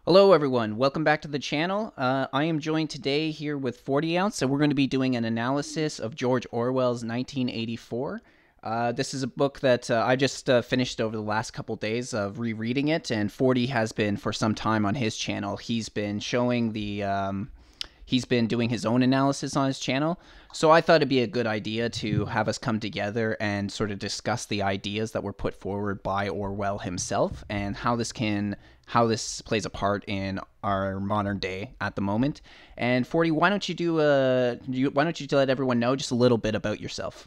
Hello everyone, welcome back to the channel. I am joined today here with 40 Ounce, and we're going to be doing an analysis of George Orwell's 1984. This is a book that I just finished over the last couple days of rereading it, and 40 has been for some time on his channel. He's been showing the... He's been doing his own analysis on his channel, so I thought it'd be a good idea to have us come together and sort of discuss the ideas that were put forward by Orwell himself and how this plays a part in our modern day at the moment. And 40, why don't you let everyone know just a little bit about yourself?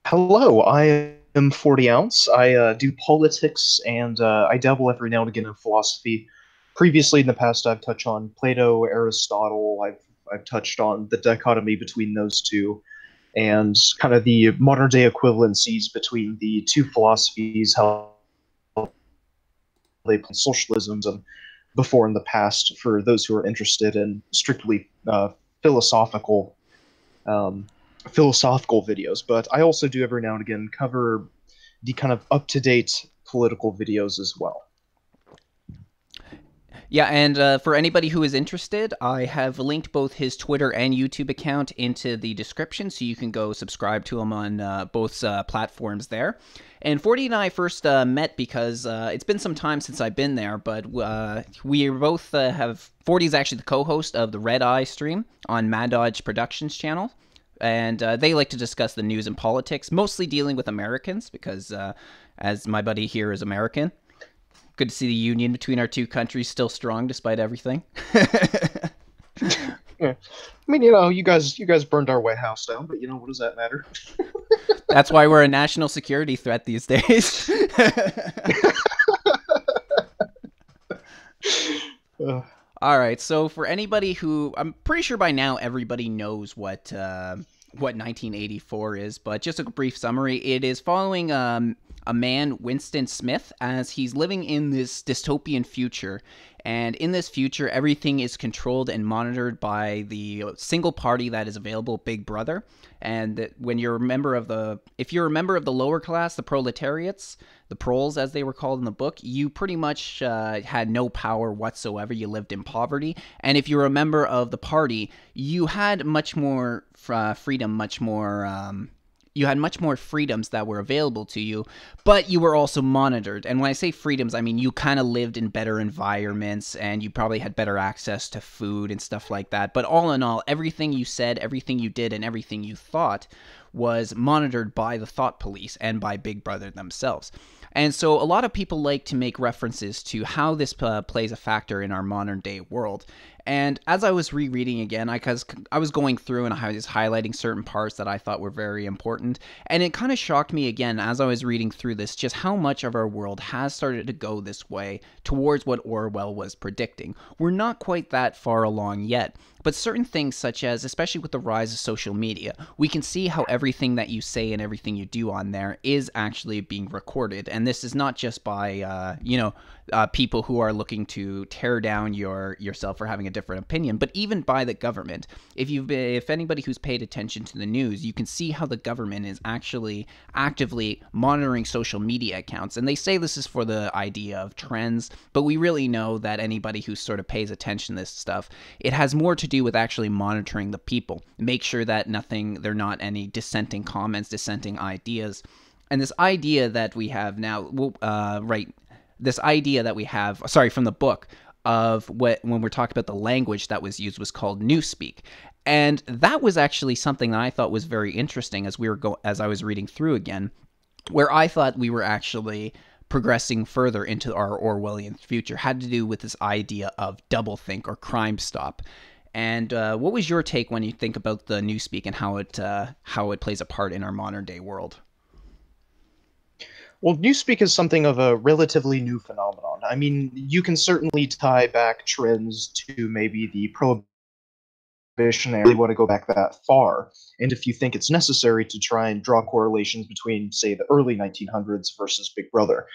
Hello, I am 40 Ounce. I do politics and I dabble every now and again in philosophy. Previously, in the past, I've touched on Plato, Aristotle. I've touched on the dichotomy between those two, and kind of the modern day equivalencies between the two philosophies, how they play socialism and before in the past. For those who are interested in strictly philosophical videos, but I also do every now and again cover the kind of up-to-date political videos as well. Yeah, and for anybody who is interested, I have linked both his Twitter and YouTube account into the description, so you can go subscribe to him on both platforms there. And 40 and I first met because it's been some time since I've been there, but we both have... 40 is actually the co-host of the Red Eye stream on Mad Dodge Productions channel. And they like to discuss the news and politics, mostly dealing with Americans, because as my buddy here is American, good to see the union between our two countries still strong despite everything. Yeah. I mean, you guys burned our White House down, but what does that matter? That's why we're a national security threat these days. Uh, All right, so for anybody who, I'm pretty sure by now everybody knows what 1984 is, but just a brief summary: it is following a man, Winston Smith, as he's living in this dystopian future. And in this future, everything is controlled and monitored by the single party that is available, Big Brother. And when you're a member of the, if you're a member of the lower class, the proletariats, the proles as they were called in the book, you pretty much had no power whatsoever. You lived in poverty. And if you were a member of the party, you had much more freedom, much more you had much more freedoms that were available to you, but you were also monitored. And when I say freedoms, I mean you kind of lived in better environments and you probably had better access to food and stuff like that. But all in all, everything you said, everything you did, and everything you thought was monitored by the thought police and by Big Brother themselves. And so a lot of people like to make references to how this plays a factor in our modern day world. And as I was rereading again, I was going through and I was highlighting certain parts that I thought were very important. And it kind of shocked me again as I was reading through this, just how much of our world has started to go this way towards what Orwell was predicting. We're not quite that far along yet. But certain things, such as, especially with the rise of social media, we can see how everything that you say and everything you do on there is actually being recorded. And this is not just by, people who are looking to tear down yourself for having a different opinion, but even by the government. If anybody who's paid attention to the news, you can see how the government is actually actively monitoring social media accounts. And they say this is for the idea of trends, but we really know that anybody who sort of pays attention to this stuff, it has more to do with actually monitoring the people, make sure that there are not any dissenting comments, dissenting ideas. And this idea that we have now, this idea that we have, sorry, from the book, of when we're talking about the language that was used was called newspeak. And that was actually something that I thought was very interesting as I was reading through again, where I thought we were actually progressing further into our Orwellian future, had to do with this idea of doublethink or crime stop. And what was your take when you think about the newspeak and how it plays a part in our modern day world? well, newspeak is something of a relatively new phenomenon. I mean, you can certainly tie back trends to maybe the prohibition. You want to go back that far. And if you think it's necessary to try and draw correlations between, say, the early 1900s versus Big Brother.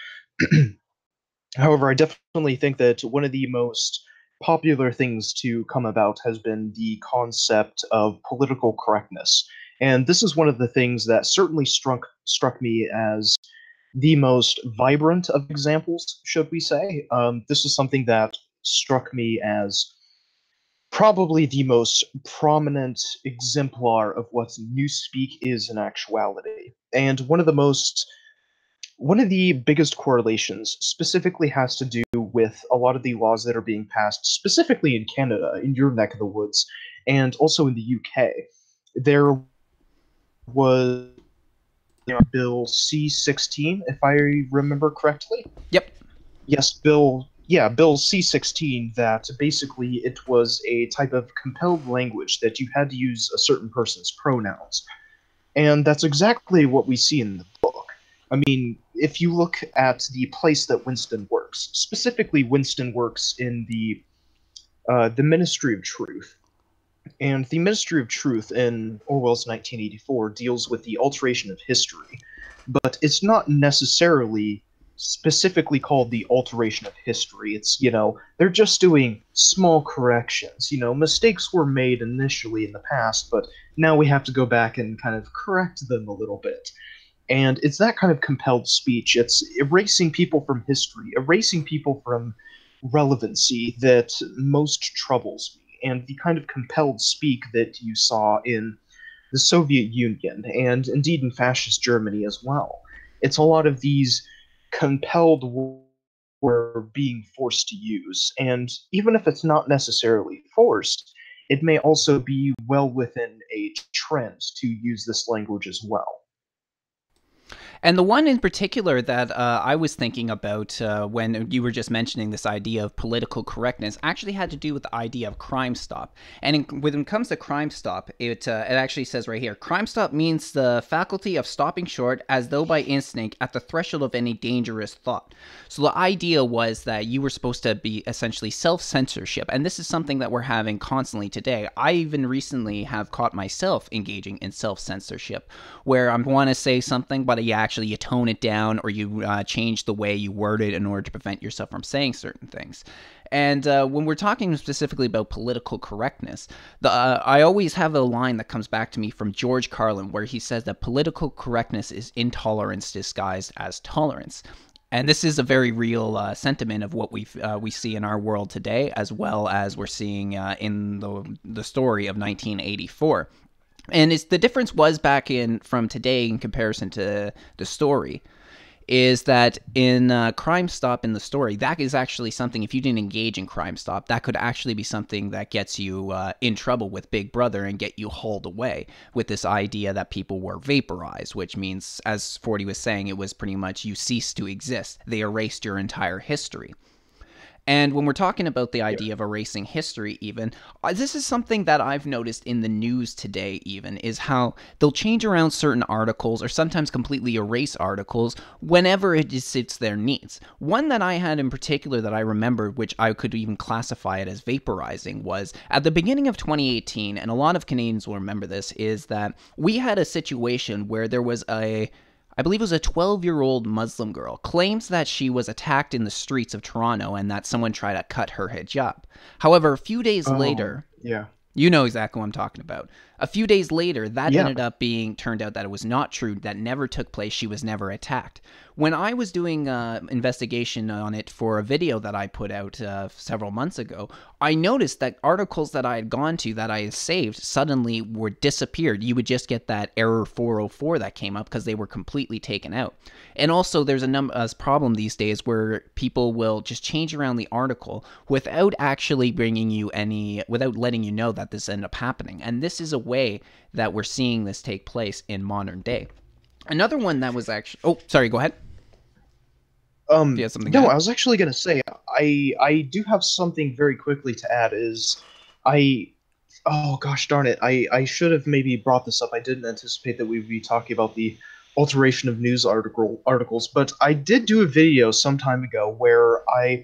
However, I definitely think that one of the most popular things to come about has been the concept of political correctness. And this is one of the things that certainly struck me as the most vibrant of examples, should we say. This is something that struck me as probably the most prominent exemplar of what newspeak is in actuality. And one of the biggest correlations specifically has to do with a lot of the laws that are being passed, specifically in Canada, in your neck of the woods, and also in the UK. There was Bill C-16, if I remember correctly. Yep. Yes, Bill C-16, that basically it was a type of compelled language that you had to use a certain person's pronouns. And that's exactly what we see in the book. I mean, if you look at the place that Winston works, specifically Winston works in the Ministry of Truth. And the Ministry of Truth in Orwell's 1984 deals with the alteration of history, but it's not necessarily specifically called the alteration of history. They're just doing small corrections. Mistakes were made initially in the past, but now we have to go back and kind of correct them a little bit. And it's that kind of compelled speech. It's erasing people from history, erasing people from relevancy that most troubles me. And the kind of compelled speak that you saw in the Soviet Union and indeed in fascist Germany as well. It's a lot of these compelled we're being forced to use. And even if it's not necessarily forced, it may also be well within a trend to use this language as well. And the one in particular that I was thinking about when you were just mentioning this idea of political correctness actually had to do with the idea of Crime Stop. And when it comes to Crime Stop, it actually says right here, Crime Stop means the faculty of stopping short as though by instinct at the threshold of any dangerous thought. So the idea was that you were supposed to be essentially self-censorship. And this is something that we're having constantly today. I even recently have caught myself engaging in self-censorship, where I want to say something, but you tone it down, or you change the way you word it in order to prevent yourself from saying certain things. And when we're talking specifically about political correctness, I always have a line that comes back to me from George Carlin, where he says that political correctness is intolerance disguised as tolerance. And this is a very real sentiment of what we see in our world today, as well as we're seeing in the story of 1984. And the difference was back in from today in comparison to the story is that in Crime Stop in the story, that is actually something, if you didn't engage in Crime Stop, that could actually be something that gets you in trouble with Big Brother and get you hauled away, with this idea that people were vaporized, which means, as Forty was saying, it was pretty much you ceased to exist. They erased your entire history. And when we're talking about the idea of erasing history, even, this is something that I've noticed in the news today, even, is how they'll change around certain articles or sometimes completely erase articles whenever it suits their needs. One that I had in particular that I remembered, which I could even classify it as vaporizing, was at the beginning of 2018, and a lot of Canadians will remember this, is that we had a situation where there was I believe it was a 12-year-old Muslim girl, claims that she was attacked in the streets of Toronto and that someone tried to cut her hijab. However, a few days later, Yeah. you know exactly what I'm talking about. A few days later, that Yeah. ended up being turned out that it was not true, that never took place, she was never attacked. When I was doing investigation on it for a video that I put out several months ago, I noticed that articles that I had gone to, that I had saved, suddenly were disappeared. You would just get that error 404 that came up because they were completely taken out. And also, there's a problem these days where people will just change around the article without actually without letting you know that this ended up happening. And this is a way that we're seeing this take place in modern day. Another one that was actually... Oh, sorry, go ahead. If you have something to No, add. I was actually going to say I do have something very quickly to add. I oh gosh darn it, I should have maybe brought this up. I didn't anticipate that we would be talking about the alteration of news articles, but I did do a video some time ago where I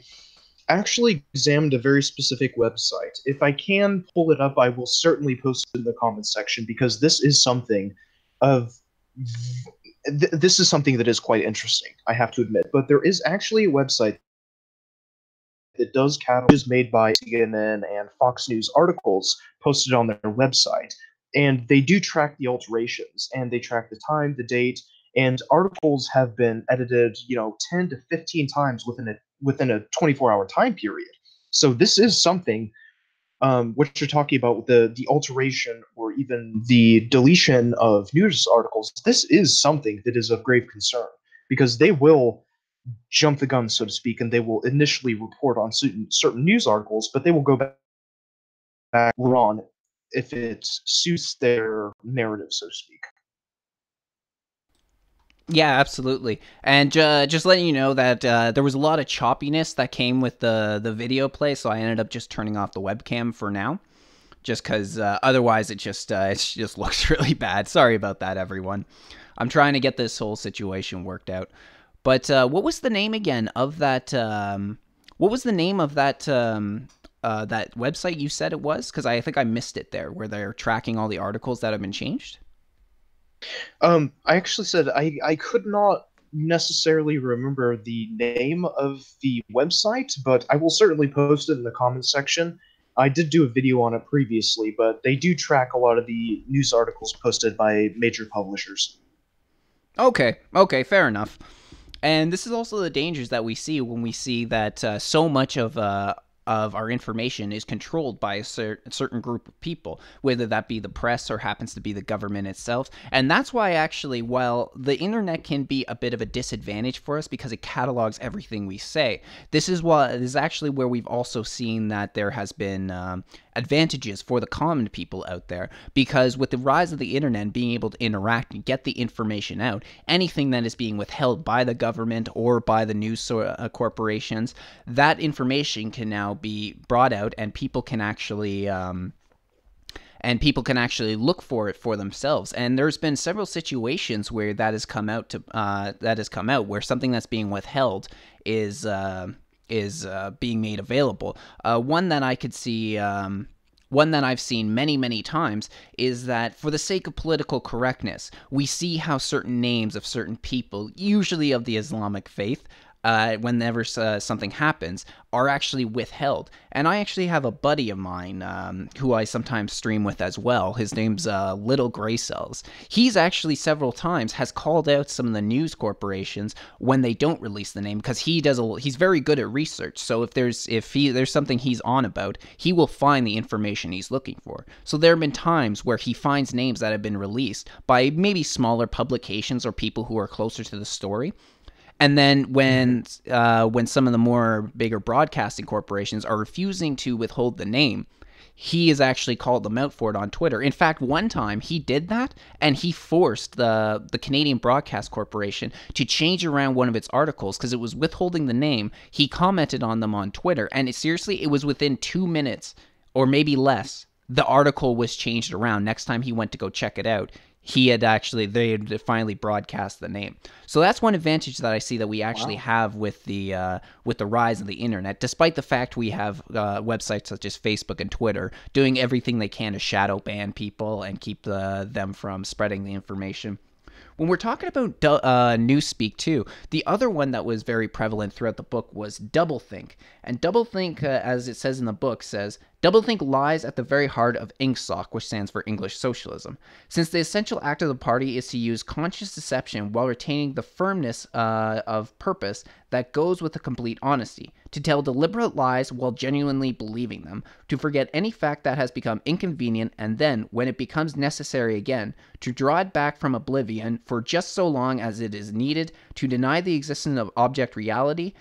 actually examined a very specific website. If I can pull it up, I will certainly post it in the comments section, because this is something of this is something that is quite interesting, I have to admit. But there is actually a website that does catalogs made by CNN and Fox News articles posted on their website. And they do track the alterations, and they track the time, the date, and articles have been edited, 10 to 15 times within a 24-hour time period. So this is something, what you're talking about, the alteration or even the deletion of news articles. This is something that is of grave concern, because they will jump the gun, so to speak, and they will initially report on certain news articles, but they will go back on if it suits their narrative, so to speak. Yeah, absolutely. And just letting you know that there was a lot of choppiness that came with the video play, so I ended up just turning off the webcam for now, just because otherwise it just looks really bad. Sorry about that, everyone. I'm trying to get this whole situation worked out. But what was the name again of that? What was the name of that website you said it was? Because I think I missed it there, where they're tracking all the articles that have been changed. I actually said I could not necessarily remember the name of the website, but I will certainly post it in the comments section. I did do a video on it previously, but they do track a lot of the news articles posted by major publishers. Okay, fair enough. And this is also the dangers that we see when we see that so much of our information is controlled by a certain group of people, whether that be the press or happens to be the government itself. And that's why, actually, while the internet can be a bit of a disadvantage for us because it catalogs everything we say, this is actually where we've also seen that there has been advantages for the common people out there, because with the rise of the internet and being able to interact and get the information out, anything that is being withheld by the government or by the news corporations, that information can now be brought out, and people can actually look for it for themselves. And there's been several situations where that has come out where something that's being withheld is being made available. One that I could see. One that I've seen many, many times is that for the sake of political correctness, we see how certain names of certain people, usually of the Islamic faith, whenever something happens, are actually withheld. And I actually have a buddy of mine who I sometimes stream with as well. His name's Little Gray Cells. He's actually several times has called out some of the news corporations when they don't release the name, because he's very good at research. So if there's something he's on about, he will find the information he's looking for. So there have been times where he finds names that have been released by maybe smaller publications or people who are closer to the story. And then when some of the more bigger broadcasting corporations are refusing to withhold the name, he has actually called them out for it on Twitter. In fact, one time he did that, and he forced the Canadian Broadcast Corporation to change around one of its articles because it was withholding the name. He commented on them on Twitter, and seriously, it was within 2 minutes or maybe less. The article was changed around. Next time he went to go check it out, they had finally broadcast the name. So that's one advantage that I see that we actually have with the rise of the internet, despite the fact we have websites such as Facebook and Twitter doing everything they can to shadow ban people and keep them from spreading the information. When we're talking about newspeak too, the other one that was very prevalent throughout the book was doublethink. And doublethink, as it says in the book, says, doublethink lies at the very heart of INGSOC, which stands for English Socialism, since the essential act of the party is to use conscious deception while retaining the firmness of purpose that goes with a complete honesty, to tell deliberate lies while genuinely believing them, to forget any fact that has become inconvenient, and then, when it becomes necessary again, to draw it back from oblivion for just so long as it is needed, to deny the existence of objective reality,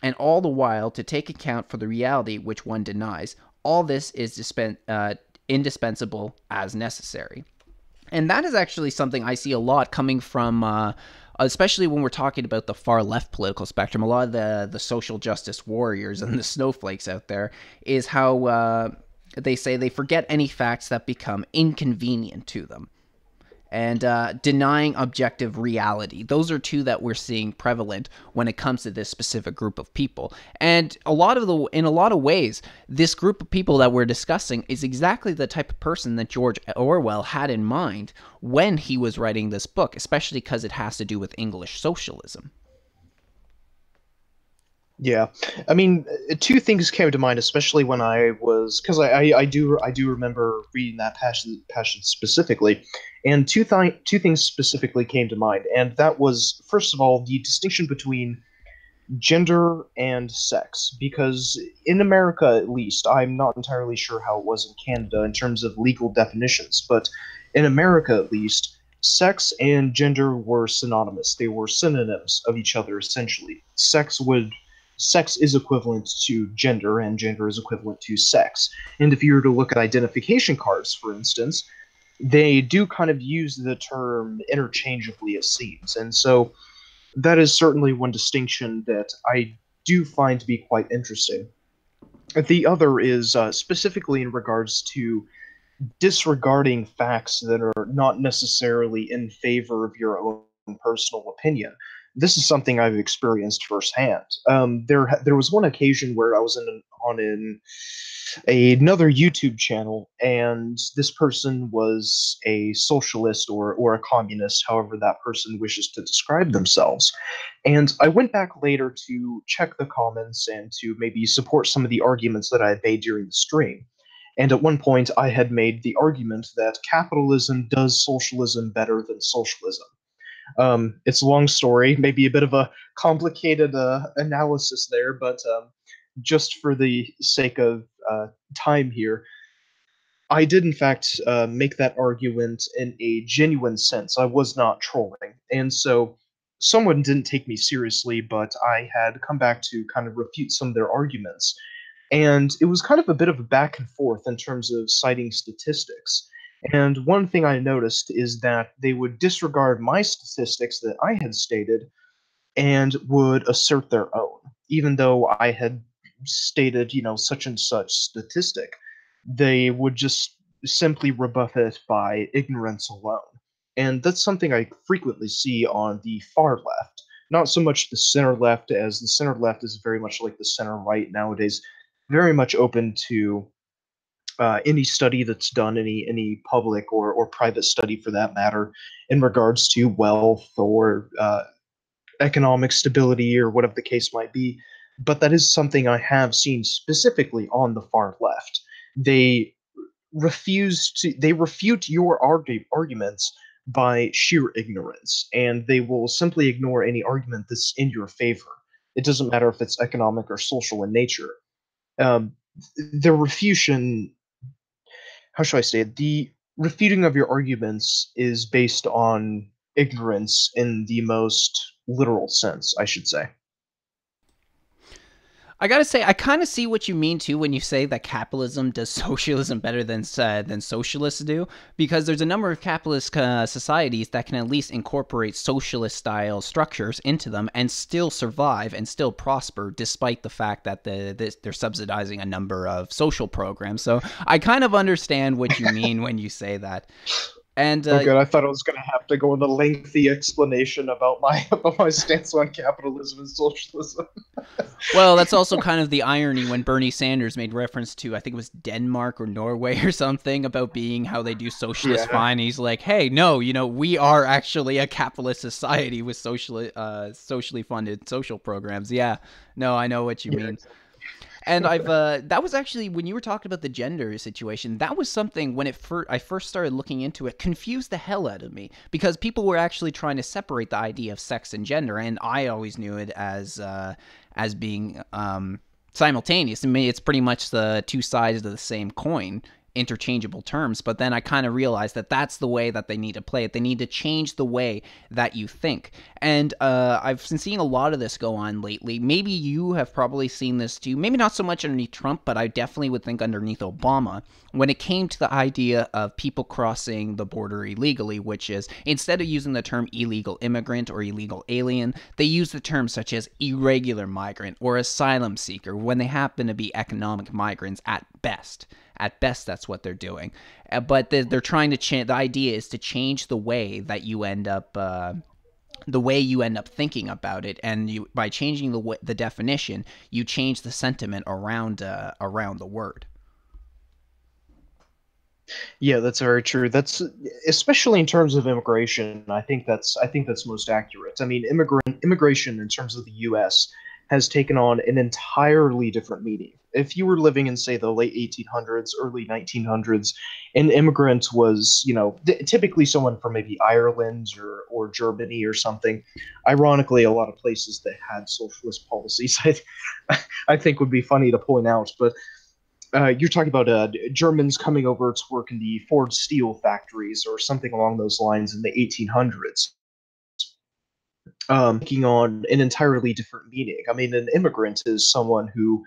and all the while to take account for the reality which one denies. All this is indispensable as necessary. And that is actually something I see a lot coming from, especially when we're talking about the far left political spectrum. A lot of the social justice warriors and the snowflakes out there is how they say they forget any facts that become inconvenient to them. And denying objective reality. Those are two that we're seeing prevalent when it comes to this specific group of people. And in a lot of ways, this group of people that we're discussing is exactly the type of person that George Orwell had in mind when he was writing this book, especially because it has to do with English socialism. Yeah, I mean, two things came to mind, especially when I was because I do remember reading that passage specifically, and two things specifically came to mind, and that was first of all the distinction between gender and sex, because in America at least, I'm not entirely sure how it was in Canada in terms of legal definitions, but in America at least, sex and gender were synonymous. They were synonyms of each other essentially. Sex is equivalent to gender, and gender is equivalent to sex. And if you were to look at identification cards, for instance, they do kind of use the term interchangeably, it seems. And so that is certainly one distinction that I do find to be quite interesting. The other is specifically in regards to disregarding facts that are not necessarily in favor of your own personal opinion. This is something I've experienced firsthand. There was one occasion where I was on another YouTube channel, and this person was a socialist or a communist, however that person wishes to describe themselves. And I went back later to check the comments and to maybe support some of the arguments that I had made during the stream. And at one point, I had made the argument that capitalism does socialism better than socialism. It's a long story, maybe a bit of a complicated analysis there, but just for the sake of time here, I did in fact make that argument in a genuine sense. I was not trolling. And so someone didn't take me seriously, but I had come back to kind of refute some of their arguments. And it was kind of a bit of a back and forth in terms of citing statistics. And one thing I noticed is that they would disregard my statistics that I had stated and would assert their own, even though I had stated, such and such statistic. They would just simply rebuff it by ignorance alone. And that's something I frequently see on the far left. Not so much the center left, as the center left is very much like the center right nowadays, very much open to any study that's done, any public or private study for that matter, in regards to wealth or economic stability or whatever the case might be. But that is something I have seen specifically on the far left. They they refute your arguments by sheer ignorance, and they will simply ignore any argument that's in your favor. It doesn't matter if it's economic or social in nature. Um, the refutation, how should I say it? The refuting of your arguments is based on ignorance in the most literal sense, I should say. I gotta say, I kind of see what you mean too when you say that capitalism does socialism better than socialists do, because there's a number of capitalist societies that can at least incorporate socialist style structures into them and still survive and still prosper, despite the fact that they're subsidizing a number of social programs. So I kind of understand what you mean when you say that. And Oh, good. I thought I was going to have to go into lengthy explanation about my about my stance on capitalism and socialism. well, that's also kind of the irony when Bernie Sanders made reference to, I think it was Denmark or Norway or something, about being how they do socialist Yeah, fine. He's like, hey, no, we are actually a capitalist society with socially funded social programs. Yeah, no, I know what you yeah, mean. And that was actually when you were talking about the gender situation. That was something when I first started looking into it, confused the hell out of me because people were actually trying to separate the idea of sex and gender, and I always knew it as being simultaneous. I mean, it's pretty much the two sides of the same coin, interchangeable terms. But then I kind of realized that that's the way that they need to play it. They need to change the way that you think. And I've been seeing a lot of this go on lately. Maybe you have probably seen this too. Maybe not so much underneath Trump, but I definitely would think underneath Obama when it came to the idea of people crossing the border illegally, which is instead of using the term illegal immigrant or illegal alien, they use the terms such as irregular migrant or asylum seeker when they happen to be economic migrants at best. At best, that's what they're doing. But they're trying to change. The idea is to change the way that you end up. The way you end up thinking about it, and by changing the definition, you change the sentiment around the word. yeah, that's very true. That's especially in terms of immigration. I think that's most accurate. I mean, immigration in terms of the U.S. has taken on an entirely different meaning. If you were living in, say, the late 1800s, early 1900s, an immigrant was, typically someone from maybe Ireland or Germany or something. Ironically, a lot of places that had socialist policies, I think would be funny to point out. But you're talking about Germans coming over to work in the Ford steel factories or something along those lines in the 1800s, taking on an entirely different meaning. I mean, an immigrant is someone who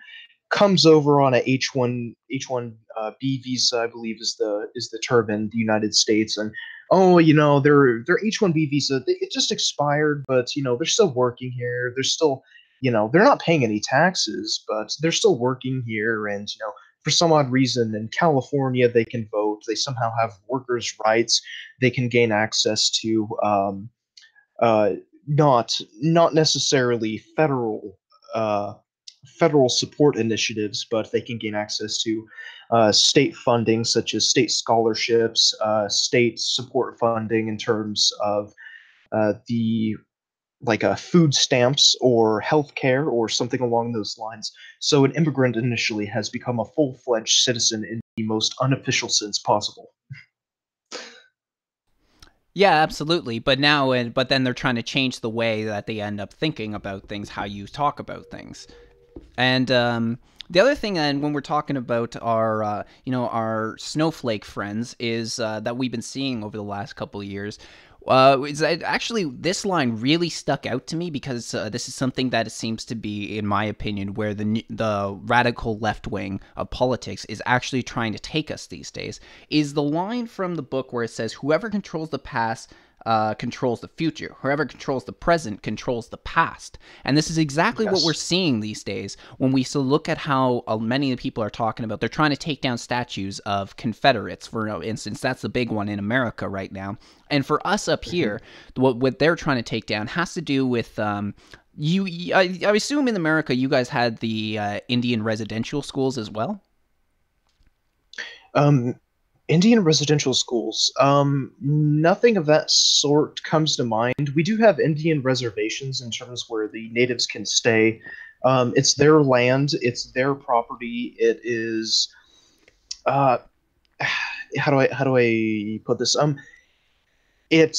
comes over on a H1B visa, I believe is the term in the United States, and oh, their H1B visa, it just expired, but they're still working here. They're still, they're not paying any taxes, but they're still working here, and for some odd reason in California they can vote. They somehow have workers' rights. They can gain access to uh, not necessarily uh, federal support initiatives, but they can gain access to state funding, such as state scholarships, state support funding in terms of the like food stamps or healthcare or something along those lines. So an immigrant initially has become a full-fledged citizen in the most unofficial sense possible. Yeah, absolutely. But then they're trying to change the way that they end up thinking about things, how you talk about things. And the other thing, and when we're talking about our snowflake friends, is that we've been seeing over the last couple of years. Actually, this line really stuck out to me because this is something that seems to be, in my opinion, where the radical left wing of politics is actually trying to take us these days. Is the line from the book where it says, "Whoever controls the past controls the future. Whoever controls the present controls the past." And this is exactly what we're Yes. seeing these days when we look at how many people are talking about. They're trying to take down statues of Confederates, for instance. That's the big one in America right now. And for us up Hmm. here, what they're trying to take down has to do with I assume in America you guys had the Indian residential schools as well. Um, Indian residential schools. Nothing of that sort comes to mind. We do have Indian reservations in terms where the natives can stay. It's their land, it's their property. It is. Uh, how do I put this? It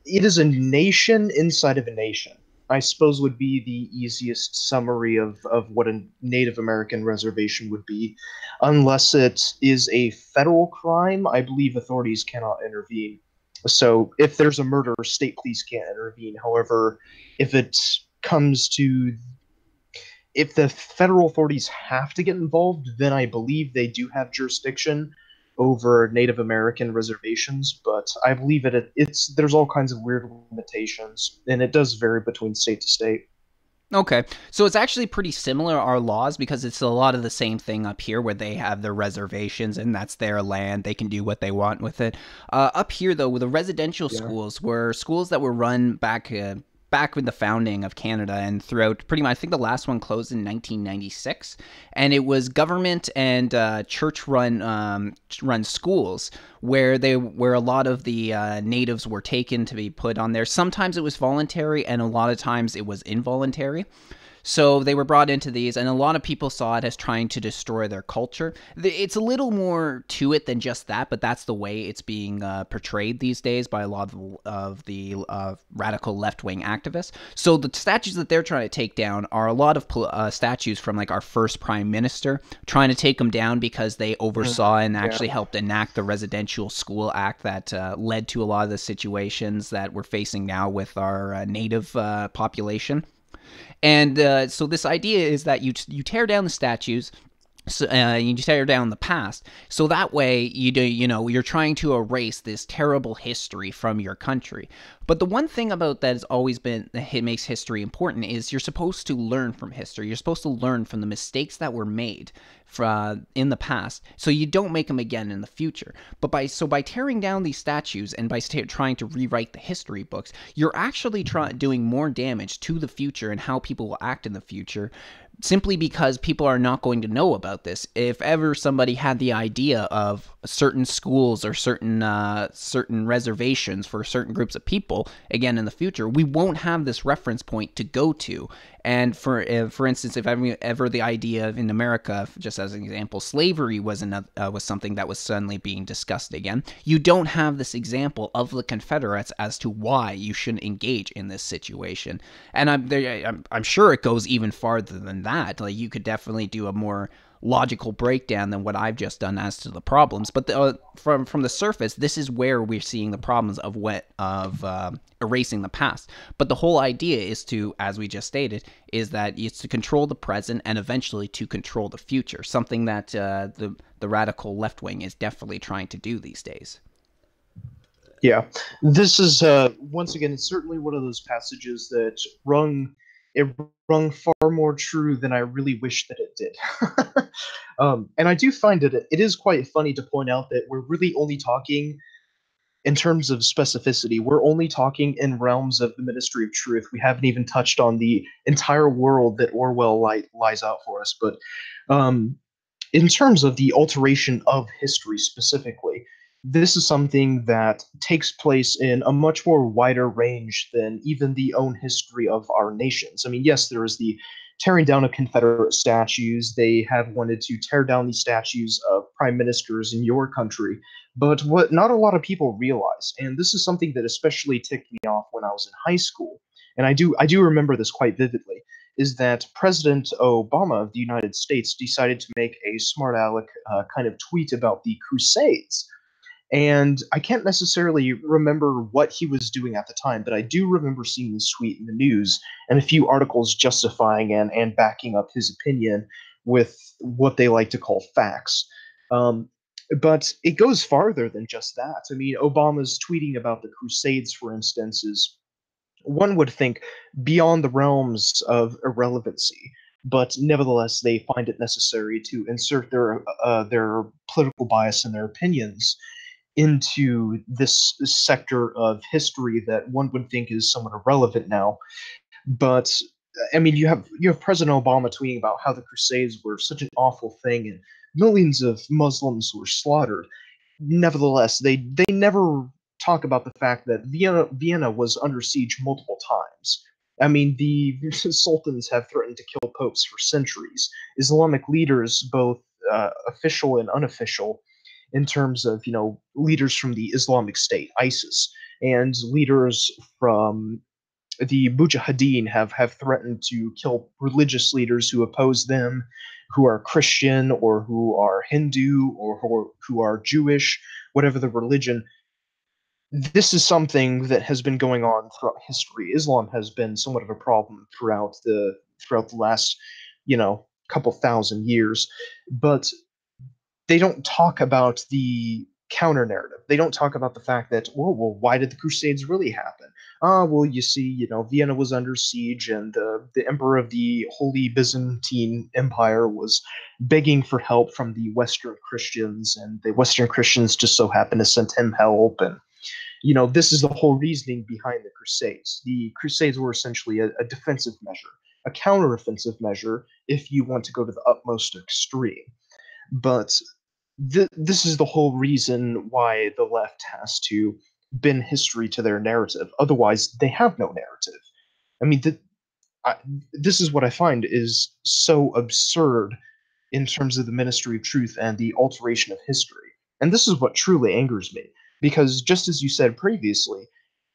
it is a nation inside of a nation. I suppose would be the easiest summary of what a Native American reservation would be. Unless it is a federal crime, I believe authorities cannot intervene. So if there's a murder, state police can't intervene. However, if it comes to if the federal authorities have to get involved, then I believe they do have jurisdiction over Native American reservations. But I believe it's there's all kinds of weird limitations, and it does vary between state to state. Okay, so it's actually pretty similar our laws because it's a lot of the same thing up here where they have their reservations and that's their land. They can do what they want with it. Up here though, with the residential Yeah. schools were schools that were run back with the founding of Canada and throughout pretty much. I think the last one closed in 1996, and it was government and church run schools where a lot of the natives were taken to be put on there. Sometimes it was voluntary, and a lot of times it was involuntary. So they were brought into these, and a lot of people saw it as trying to destroy their culture. It's a little more to it than just that, but that's the way it's being portrayed these days by a lot of the radical left wing activists. So the statues that they're trying to take down are a lot of statues from like our first prime minister, trying to take them down because they oversaw and Yeah. actually helped enact the Residential School Act that led to a lot of the situations that we're facing now with our native population. And so this idea is that you tear down the statues, so, you tear down the past, so that way you're trying to erase this terrible history from your country. But the one thing about that has always been that makes history important is you're supposed to learn from history. You're supposed to learn from the mistakes that were made in the past, so you don't make them again in the future. But by tearing down these statues and by trying to rewrite the history books, you're actually doing more damage to the future and how people will act in the future, simply because people are not going to know about this. If ever somebody had the idea of certain schools or certain reservations for certain groups of people again in the future, we won't have this reference point to go to. And for instance, if ever the idea of in America, just as an example, slavery was something that was suddenly being discussed again, you don't have this example of the Confederates as to why you shouldn't engage in this situation. And I'm sure it goes even farther than that. Like you could definitely do a more logical breakdown than what I've just done as to the problems. But from the surface, this is where we're seeing the problems of erasing the past. But the whole idea is to, as we just stated, is that it's to control the present and eventually to control the future. Something that the radical left wing is definitely trying to do these days. Yeah, this is once again, it's certainly one of those passages that it rung far more true than I really wish that it did. And I do find it is quite funny to point out that we're really only talking in terms of specificity. We're only talking in realms of the Ministry of Truth. We haven't even touched on the entire world that Orwell lies out for us. But um, in terms of the alteration of history specifically, this is something that takes place in a much more wider range than even the own history of our nations. I mean, yes, there is the tearing down of Confederate statues. They have wanted to tear down the statues of prime ministers in your country. But what not a lot of people realize, and this is something that especially ticked me off when I was in high school, and I do remember this quite vividly, is that President Obama of the United States decided to make a smart aleck kind of tweet about the Crusades. And I can't necessarily remember what he was doing at the time, but I do remember seeing this tweet in the news and a few articles justifying and backing up his opinion with what they like to call facts. Um, but it goes farther than just that. I mean, Obama's tweeting about the Crusades, for instance, is one would think beyond the realms of irrelevancy, but nevertheless they find it necessary to insert their political bias and their opinions into this sector of history that one would think is somewhat irrelevant now. But I mean, you have President Obama tweeting about how the Crusades were such an awful thing and millions of Muslims were slaughtered. Nevertheless, they never talk about the fact that Vienna was under siege multiple times. I mean, the sultans have threatened to kill popes for centuries. Islamic leaders, both official and unofficial, in terms of leaders from the Islamic State, ISIS, and leaders from the Mujahideen have threatened to kill religious leaders who oppose them, who are Christian or who are Hindu or who are Jewish, whatever the religion. This is something that has been going on throughout history. Islam has been somewhat of a problem throughout the last, couple thousand years, but they don't talk about the counter narrative. They don't talk about the fact that, well, why did the Crusades really happen? Well, you see, Vienna was under siege, and the emperor of the Holy Byzantine Empire was begging for help from the Western Christians, and the Western Christians just so happened to send him help. And this is the whole reasoning behind the Crusades. The Crusades were essentially a defensive measure, a counteroffensive measure if you want to go to the utmost extreme. But this is the whole reason why the left has to bend history to their narrative. Otherwise, they have no narrative. I mean, I, this is what I find is so absurd in terms of the Ministry of Truth and the alteration of history. And this is what truly angers me. Because just as you said previously,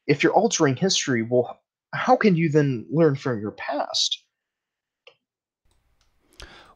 if you're altering history, well, how can you then learn from your past?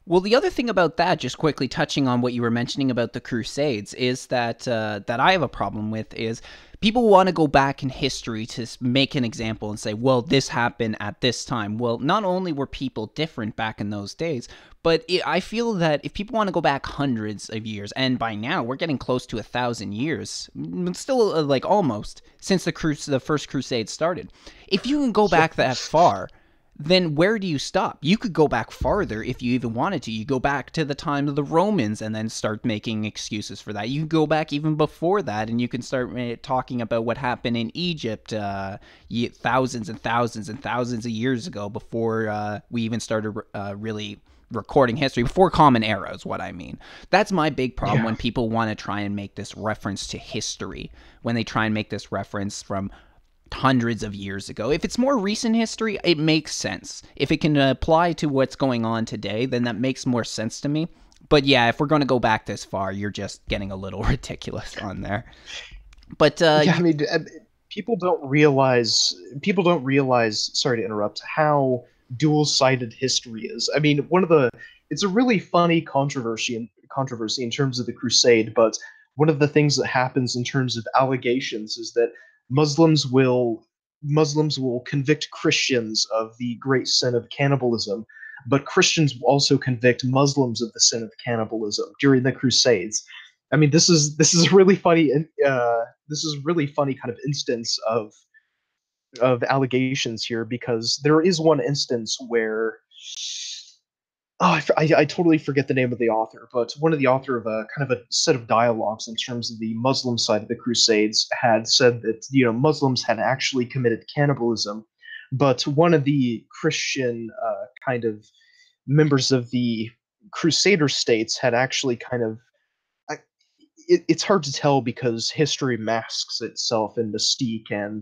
Well, the other thing about that, just quickly touching on what you were mentioning about the Crusades, is that I have a problem with is people want to go back in history to make an example and say, well, this happened at this time. Well, not only were people different back in those days, but I feel that if people want to go back hundreds of years, and by now we're getting close to 1,000 years, still like almost since the first Crusade started. If you can go back that far, then where do you stop? You could go back farther if you even wanted to. You go back to the time of the Romans and then start making excuses for that. You can go back even before that and you can start talking about what happened in Egypt thousands and thousands and thousands of years ago before we even started really recording history, before Common Era is what I mean. That's my big problem Yeah. when people want to try and make this reference to history, when they try and make this reference from hundreds of years ago. If it's more recent history, it makes sense. If it can apply to what's going on today, then that makes more sense to me. But yeah, if we're going to go back this far, you're just getting a little ridiculous on there. But Yeah, I mean, people don't realize Sorry to interrupt. How dual-sided history is. I mean, it's a really funny controversy in terms of the Crusade, but one of the things that happens in terms of allegations is that Muslims will Muslims will convict Christians of the great sin of cannibalism, but Christians will also convict Muslims of the sin of cannibalism during the Crusades. I mean, this is really funny, and this is really funny kind of instance of allegations here because there is one instance where I totally forget the name of the author, but one of the author of a kind of a set of dialogues in terms of the Muslim side of the Crusades had said that Muslims had actually committed cannibalism, but one of the Christian kind of members of the Crusader states had actually kind of it's hard to tell because history masks itself in mystique and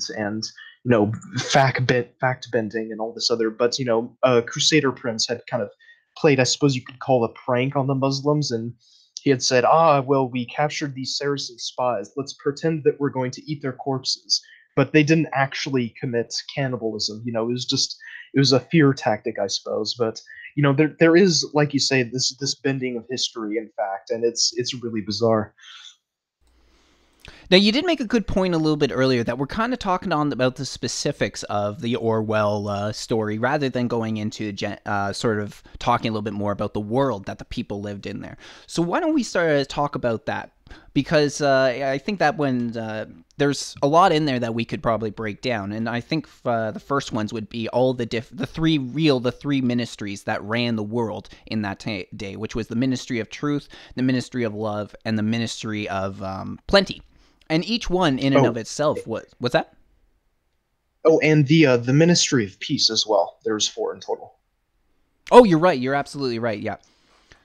fact bending and all this other. But a Crusader prince had kind of played, I suppose you could call, a prank on the Muslims, and he had said, well, we captured these Saracen spies. Let's pretend that we're going to eat their corpses. But they didn't actually commit cannibalism. It was a fear tactic, I suppose. But there is, like you say, this bending of history, in fact, and it's really bizarre. Now, you did make a good point a little bit earlier that we're kind of talking on about the specifics of the Orwell story rather than going into sort of talking a little bit more about the world that the people lived in there. So why don't we start to talk about that? Because I think that when there's a lot in there that we could probably break down, and I think the first ones would be all the three ministries that ran the world in that day, which was the Ministry of Truth, the Ministry of Love, and the Ministry of Plenty. And each one in and of Oh, itself what's that? oh, and the Ministry of Peace as well. There's four in total. Oh, you're right. You're absolutely right. Yeah.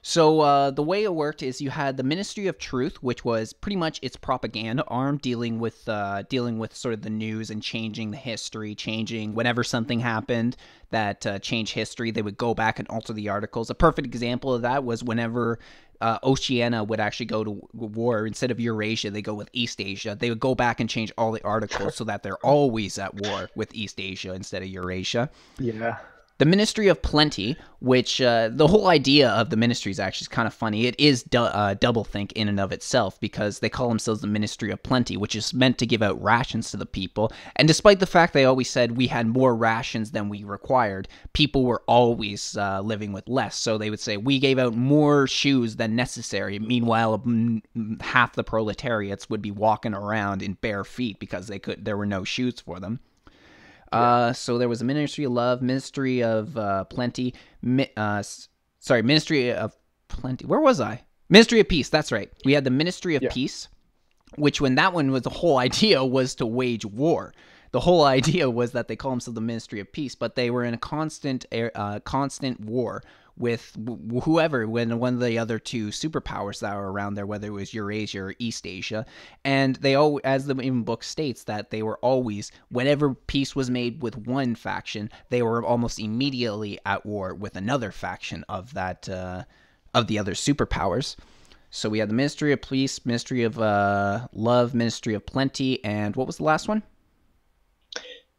So the way it worked is you had the Ministry of Truth, which was pretty much its propaganda arm, dealing with sort of the news and changing the history, changing whenever something happened that changed history. They would go back and alter the articles. A perfect example of that was whenever Oceania would actually go to war. Instead of Eurasia, they go with East Asia. They would go back and change all the articles so that they're always at war with East Asia instead of Eurasia. Yeah. The Ministry of Plenty, which the whole idea of the ministry is actually kind of funny. It is doublethink in and of itself because they call themselves the Ministry of Plenty, which is meant to give out rations to the people. And despite the fact they always said we had more rations than we required, people were always living with less. So they would say we gave out more shoes than necessary. Meanwhile, half the proletariats would be walking around in bare feet because there were no shoes for them. So there was a Ministry of Love, Ministry of Plenty, Ministry of Plenty. Where was I? Ministry of Peace. That's right. We had the Ministry of Peace, which when that one was the whole idea was to wage war. The whole idea was that they call themselves the Ministry of Peace, but they were in a constant war with whoever, when one of the other two superpowers that were around there, whether it was Eurasia or East Asia. And they all, as the even book states, that they were always, whenever peace was made with one faction, they were almost immediately at war with another faction of that of the other superpowers. So we had the Ministry of Peace, Ministry of Love, Ministry of Plenty, and what was the last one?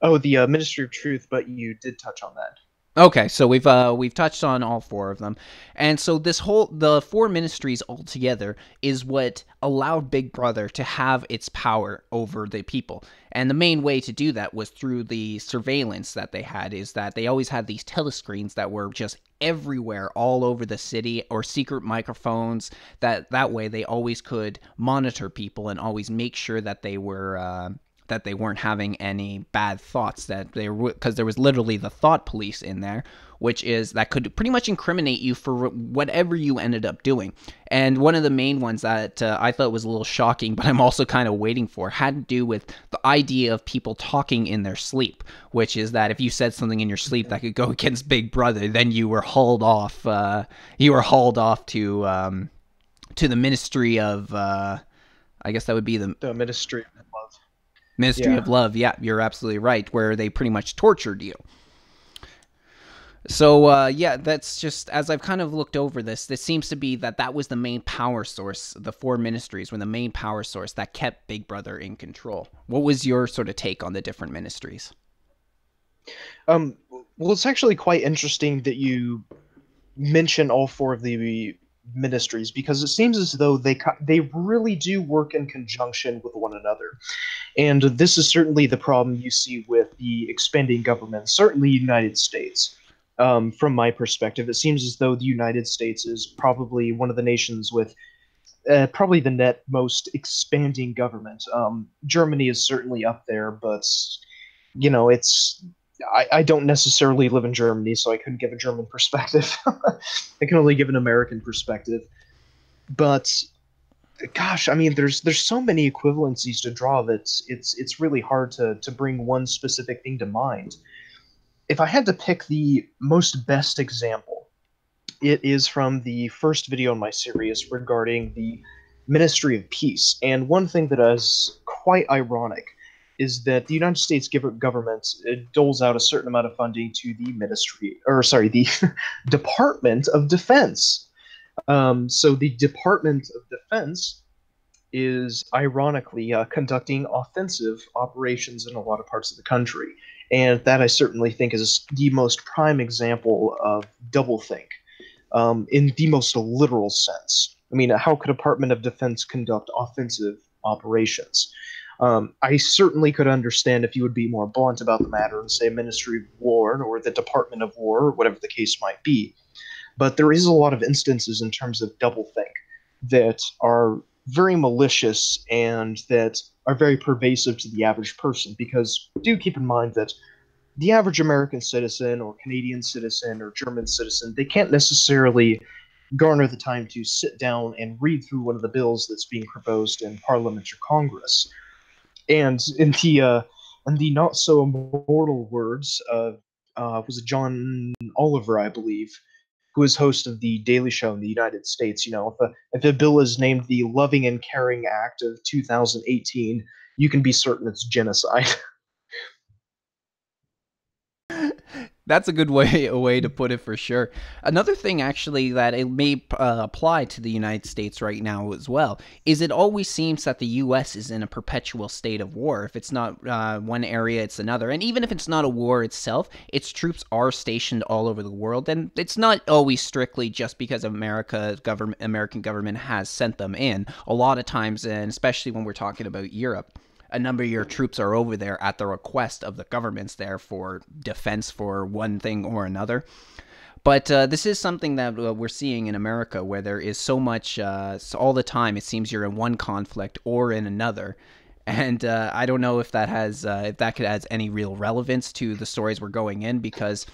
Oh, the Ministry of Truth, but you did touch on that. Okay, so we've touched on all four of them, and so the four ministries altogether is what allowed Big Brother to have its power over the people. And the main way to do that was through the surveillance that they had. Is that they always had these telescreens that were just everywhere, all over the city, or secret microphones. That way they always could monitor people and always make sure that they were. That they weren't having any bad thoughts, that they were, because there was literally the thought police in there, which is that could pretty much incriminate you for whatever you ended up doing. And one of the main ones that I thought was a little shocking, but I'm also kind of waiting for, had to do with the idea of people talking in their sleep, which is that if you said something in your sleep that could go against Big Brother, then you were hauled off. You were hauled off to the Ministry of. I guess that would be The Ministry of Love. Ministry of Love. Yeah, you're absolutely right, where they pretty much tortured you. So, yeah, that's just, as I've kind of looked over this seems to be that was the main power source. The four ministries were the main power source that kept Big Brother in control. What was your sort of take on the different ministries? Well, it's actually quite interesting that you mention all four of the ministries because it seems as though they really do work in conjunction with one another. And this is certainly the problem you see with the expanding government, certainly the United States. From my perspective, it seems as though the United States is probably one of the nations with probably the net most expanding government. Germany is certainly up there, but it's I don't necessarily live in Germany, so I couldn't give a German perspective. I can only give an American perspective. But gosh, I mean, there's so many equivalencies to draw that it's really hard to bring one specific thing to mind. If I had to pick the most best example, it is from the first video in my series regarding the Ministry of Peace. And one thing that is quite ironic is that the United States government doles out a certain amount of funding to the the Department of Defense. So the Department of Defense is ironically conducting offensive operations in a lot of parts of the country. And that I certainly think is the most prime example of doublethink in the most literal sense. I mean, how could Department of Defense conduct offensive operations. I certainly could understand if you would be more blunt about the matter and say Ministry of War or the Department of War or whatever the case might be. But there is a lot of instances in terms of doublethink that are very malicious and that are very pervasive to the average person. Because do keep in mind that the average American citizen or Canadian citizen or German citizen, they can't necessarily garner the time to sit down and read through one of the bills that's being proposed in Parliament or Congress. And in the not so immortal words of was it John Oliver, I believe, who is host of the Daily Show in the United States. If a bill is named the Loving and Caring Act of 2018, you can be certain it's genocide. That's a good way to put it for sure. Another thing, actually, that it may apply to the United States right now as well is it always seems that the U.S. is in a perpetual state of war. If it's not one area, it's another. And even if it's not a war itself, its troops are stationed all over the world, and it's not always strictly just because American government has sent them in. A lot of times, and especially when we're talking about Europe, a number of your troops are over there at the request of the governments there for defense for one thing or another. But this is something that we're seeing in America, where there is so much, so all the time it seems you're in one conflict or in another. And I don't know if that has, if that could add any real relevance to the stories we're going in, because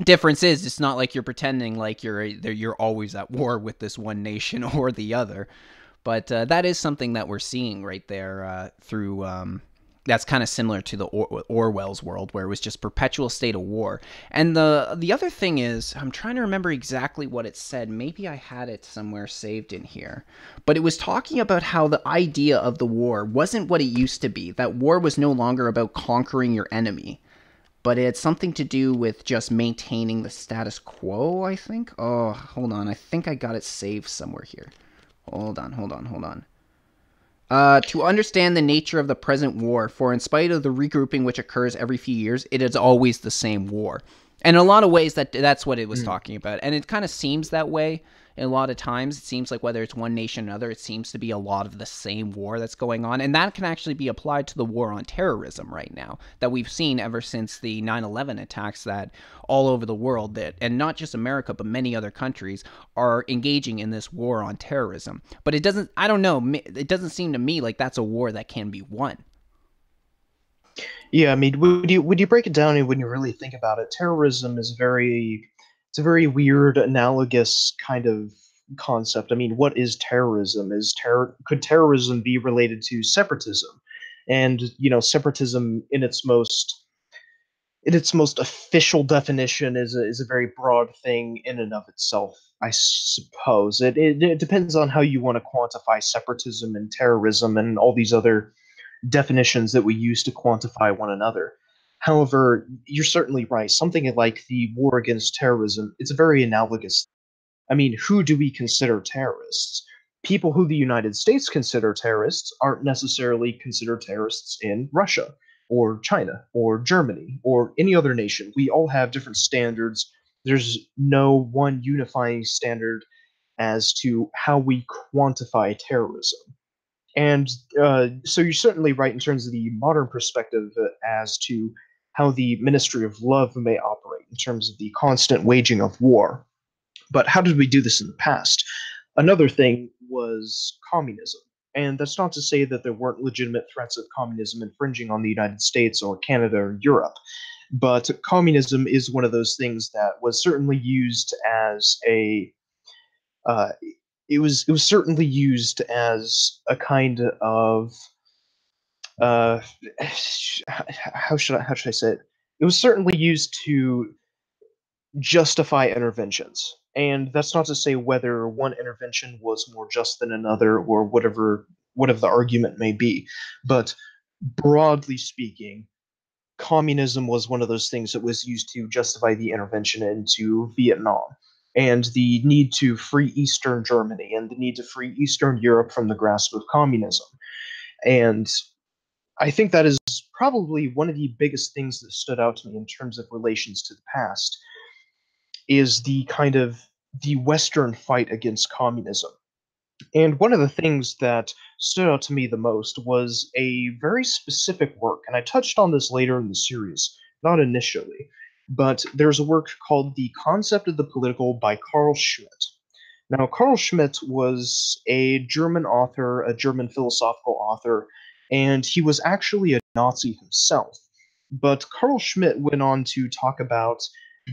difference is it's not like you're pretending like you're always at war with this one nation or the other. But that is something that we're seeing right there through. That's kind of similar to the Orwell's world, where it was just perpetual state of war. And the other thing is, I'm trying to remember exactly what it said. Maybe I had it somewhere saved in here, but it was talking about how the idea of the war wasn't what it used to be. That war was no longer about conquering your enemy, but it's something to do with just maintaining the status quo, I think. Oh, hold on. I think I got it saved somewhere here. Hold on. To understand the nature of the present war, for in spite of the regrouping which occurs every few years, it is always the same war. And in a lot of ways, that's what it was talking about. And it kind of seems that way a lot of times. It seems like whether it's one nation or another, it seems to be a lot of the same war that's going on. And that can actually be applied to the war on terrorism right now that we've seen ever since the 9/11 attacks, that all over the world, that, and not just America, but many other countries are engaging in this war on terrorism. But it doesn't, I don't know, it doesn't seem to me like that's a war that can be won. Yeah, I mean, would you break it down and when you really think about it, terrorism is it's a very weird, analogous kind of concept. I mean, what is terrorism? Could terrorism be related to separatism? And separatism in its most official definition is a very broad thing in and of itself. I suppose it depends on how you want to quantify separatism and terrorism and all these other definitions that we use to quantify one another. However, you're certainly right. Something like the war against terrorism, it's very analogous. I mean, who do we consider terrorists? People who the United States consider terrorists aren't necessarily considered terrorists in Russia or China or Germany or any other nation. We all have different standards. There's no one unifying standard as to how we quantify terrorism. And so you're certainly right in terms of the modern perspective as to how the Ministry of Love may operate in terms of the constant waging of war. But how did we do this in the past? Another thing was communism. And that's not to say that there weren't legitimate threats of communism infringing on the United States or Canada or Europe. But communism is one of those things that was certainly used as a uh, it was certainly used as a kind of uh, how should I say it? It was certainly used to justify interventions. And that's not to say whether one intervention was more just than another or whatever the argument may be. But broadly speaking, communism was one of those things that was used to justify the intervention into Vietnam and the need to free Eastern Germany and the need to free Eastern Europe from the grasp of communism. And I think that is probably one of the biggest things that stood out to me in terms of relations to the past is the kind of the Western fight against communism. And one of the things that stood out to me the most was a very specific work, and I touched on this later in the series, not initially, but there's a work called The Concept of the Political by Carl Schmitt. Now, Carl Schmitt was a German author, a German philosophical author, and he was actually a Nazi himself. But Carl Schmitt went on to talk about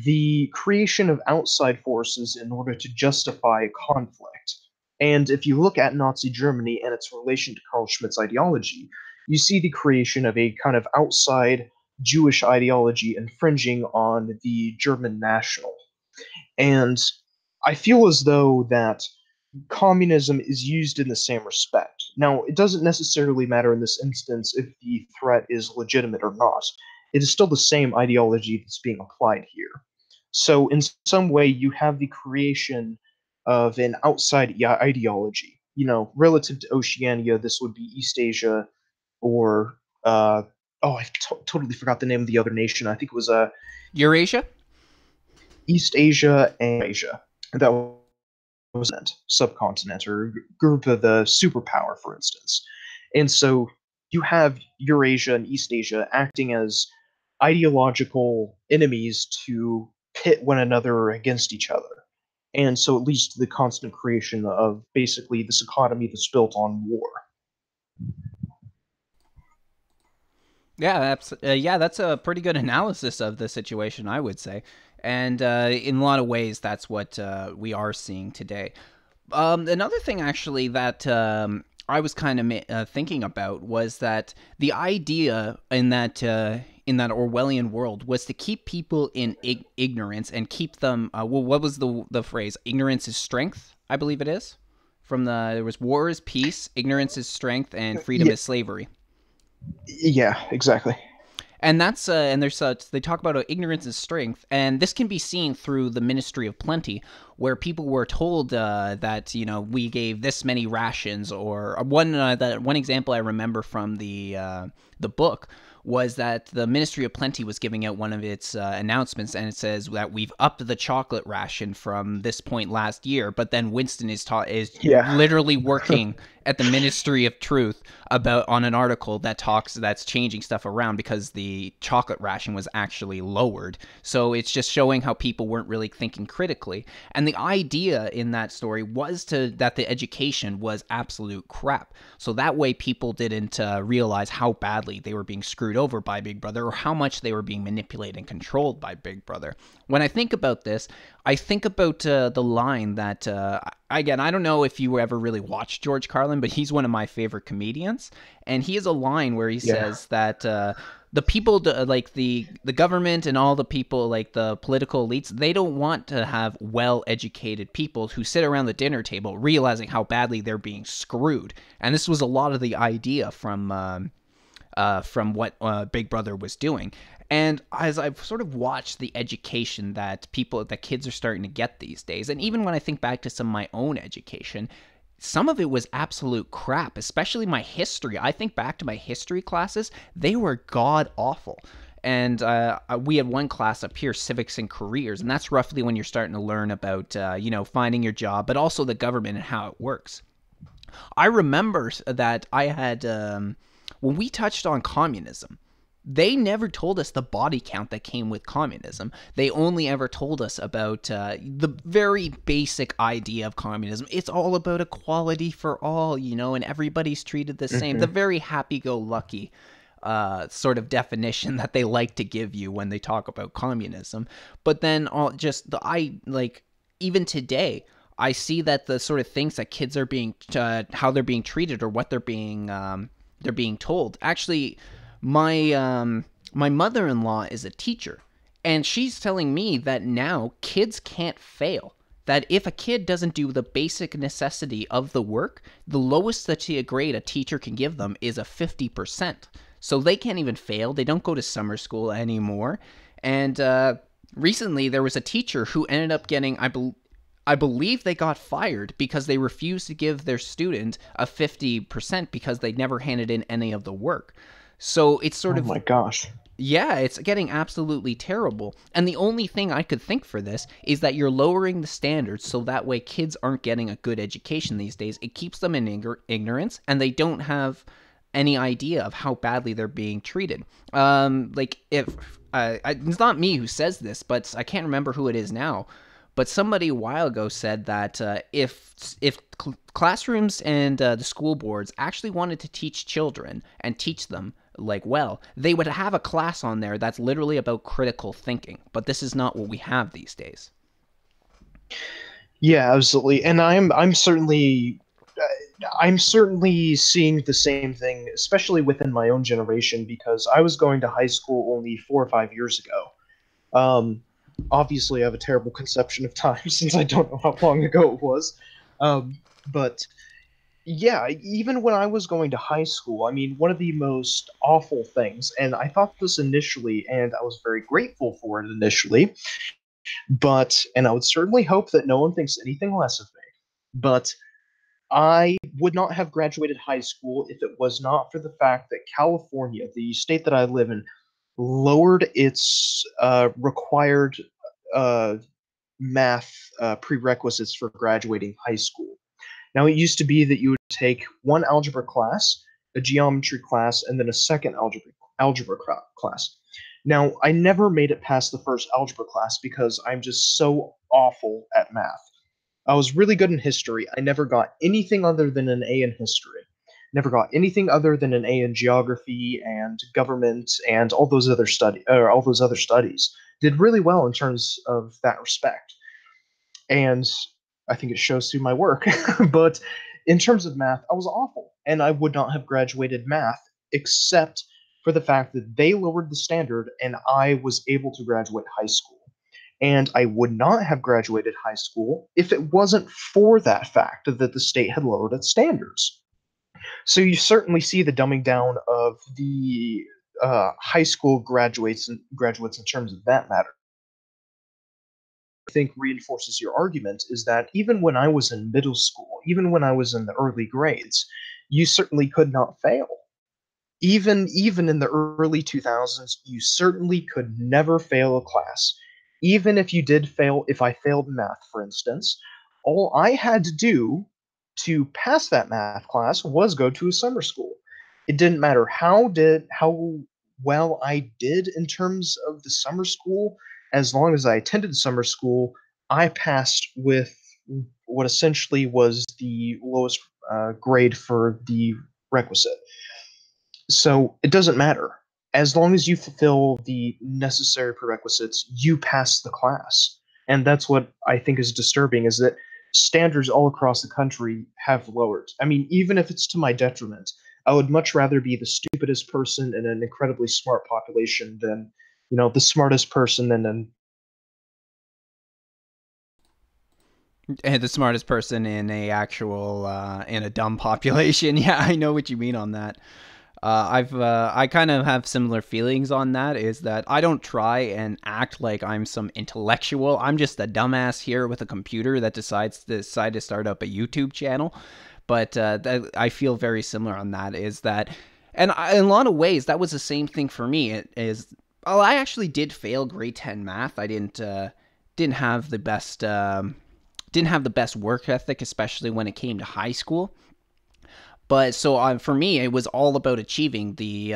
the creation of outside forces in order to justify conflict. And if you look at Nazi Germany and its relation to Carl Schmitt's ideology, you see the creation of a kind of outside Jewish ideology infringing on the German national. And I feel as though that communism is used in the same respect. Now, it doesn't necessarily matter in this instance if the threat is legitimate or not. It is still the same ideology that's being applied here. So, in some way, you have the creation of an outside ideology. Relative to Oceania, this would be East Asia, or oh, I totally forgot the name of the other nation. I think it was Eurasia? East Asia and Asia. That was subcontinent or group of the superpower, for instance. And so you have Eurasia and East Asia acting as ideological enemies to pit one another against each other. And so it leads to the constant creation of basically this economy that's built on war. Yeah, yeah, that's a pretty good analysis of the situation, I would say. And in a lot of ways, that's what we are seeing today. Another thing, actually, that I was kind of thinking about was that the idea in that Orwellian world was to keep people in ignorance and keep them. Well, what was the phrase? Ignorance is strength, I believe it is. There was war is peace, ignorance is strength, and freedom Yeah, is slavery. yeah, exactly. And that's and there's they talk about ignorance is strength, and this can be seen through the Ministry of Plenty, where people were told that we gave this many rations, or one example I remember from the book was that the Ministry of Plenty was giving out one of its announcements, and it says that we've upped the chocolate ration from this point last year, but then Winston is Yeah. literally working at the Ministry of Truth on an article that's changing stuff around because the chocolate ration was actually lowered. So it's just showing how people weren't really thinking critically. And the idea in that story was that the education was absolute crap. So that way people didn't realize how badly they were being screwed over by Big Brother, or how much they were being manipulated and controlled by Big Brother. When I think about this, I think about the line that, again, I don't know if you ever really watched George Carlin, but he's one of my favorite comedians. And he has a line where he Yeah. says that the people, like the government and all the people, like the political elites, they don't want to have well-educated people who sit around the dinner table realizing how badly they're being screwed. And this was a lot of the idea from what Big Brother was doing. And as I've sort of watched the education that kids are starting to get these days, and even when I think back to some of my own education, some of it was absolute crap, especially my history. I think back to my history classes, they were god awful. And we had one class up here, civics and careers, and that's roughly when you're starting to learn about, finding your job, but also the government and how it works. I remember that I had, when we touched on communism, they never told us the body count that came with communism. They only ever told us about the very basic idea of communism. It's all about equality for all, and everybody's treated the same. The Hmm. very happy-go-lucky sort of definition that they like to give you when they talk about communism. But then even today, I see that the sort of things that kids are being, how they're being treated, or what they're being told. Actually, my mother-in-law is a teacher, and she's telling me that now kids can't fail. That if a kid doesn't do the basic necessity of the work, the lowest grade a teacher can give them is a 50%. So they can't even fail. They don't go to summer school anymore. And recently there was a teacher who ended up getting, I believe they got fired because they refused to give their student a 50% because they never handed in any of the work. So it's sort Oh of my gosh. Yeah, it's getting absolutely terrible. And the only thing I could think for this is that you're lowering the standards so that way kids aren't getting a good education these days. It keeps them in ignorance and they don't have any idea of how badly they're being treated. Like, if it's not me who says this, but I can't remember who it is now. But somebody a while ago said that if classrooms and the school boards actually wanted to teach children and teach them like well, they would have a class on there that's literally about critical thinking. But this is not what we have these days. Yeah, absolutely. And I'm certainly seeing the same thing, especially within my own generation, because I was going to high school only 4 or 5 years ago. Um, Obviously, I have a terrible conception of time since I don't know how long ago it was. But yeah, even when I was going to high school, I mean, one of the most awful things, and I thought this initially, and I was very grateful for it initially, and I would certainly hope that no one thinks anything less of me. But I would not have graduated high school if it was not for the fact that California, the state that I live in, lowered its required uh, math prerequisites for graduating high school. Now, it used to be that you would take one algebra class, a geometry class, and then a second algebra class. Now, I never made it past the first algebra class because I'm just so awful at math. I was really good in history. I never got anything other than an A in history. Never got anything other than an A in geography and government and all those other studies. Did really well in terms of that respect, and I think it shows through my work. But in terms of math, I was awful, and I would not have graduated math except for the fact that they lowered the standard, and I was able to graduate high school. And I would not have graduated high school if it wasn't for that fact that the state had lowered its standards. So you certainly see the dumbing down of the high school graduates in terms of that matter. I think reinforces your argument is that even when I was in middle school, even when I was in the early grades, you certainly could not fail. Even in the early 2000s, you certainly could never fail a class. Even if you did fail, if I failed math, for instance, all I had to do to pass that math class was go to a summer school. It didn't matter how well I did in terms of the summer school, as long as I attended summer school, I passed with what essentially was the lowest grade for the requisite. So it doesn't matter. As long as you fulfill the necessary prerequisites, you pass the class. And that's what I think is disturbing is that standards all across the country have lowered. I mean, even if it's to my detriment, I would much rather be the stupidest person in an incredibly smart population than, the smartest person in an And the smartest person in in a dumb population. Yeah, I know what you mean on that. I kind of have similar feelings on that. Is that I don't try and act like I'm some intellectual. I'm just a dumbass here with a computer that decide to start up a YouTube channel. But I feel very similar on that. Is that, and in a lot of ways, that was the same thing for me. It is. Well, I actually did fail grade 10 math. I didn't have the best didn't have the best work ethic, especially when it came to high school. But so for me, it was all about achieving the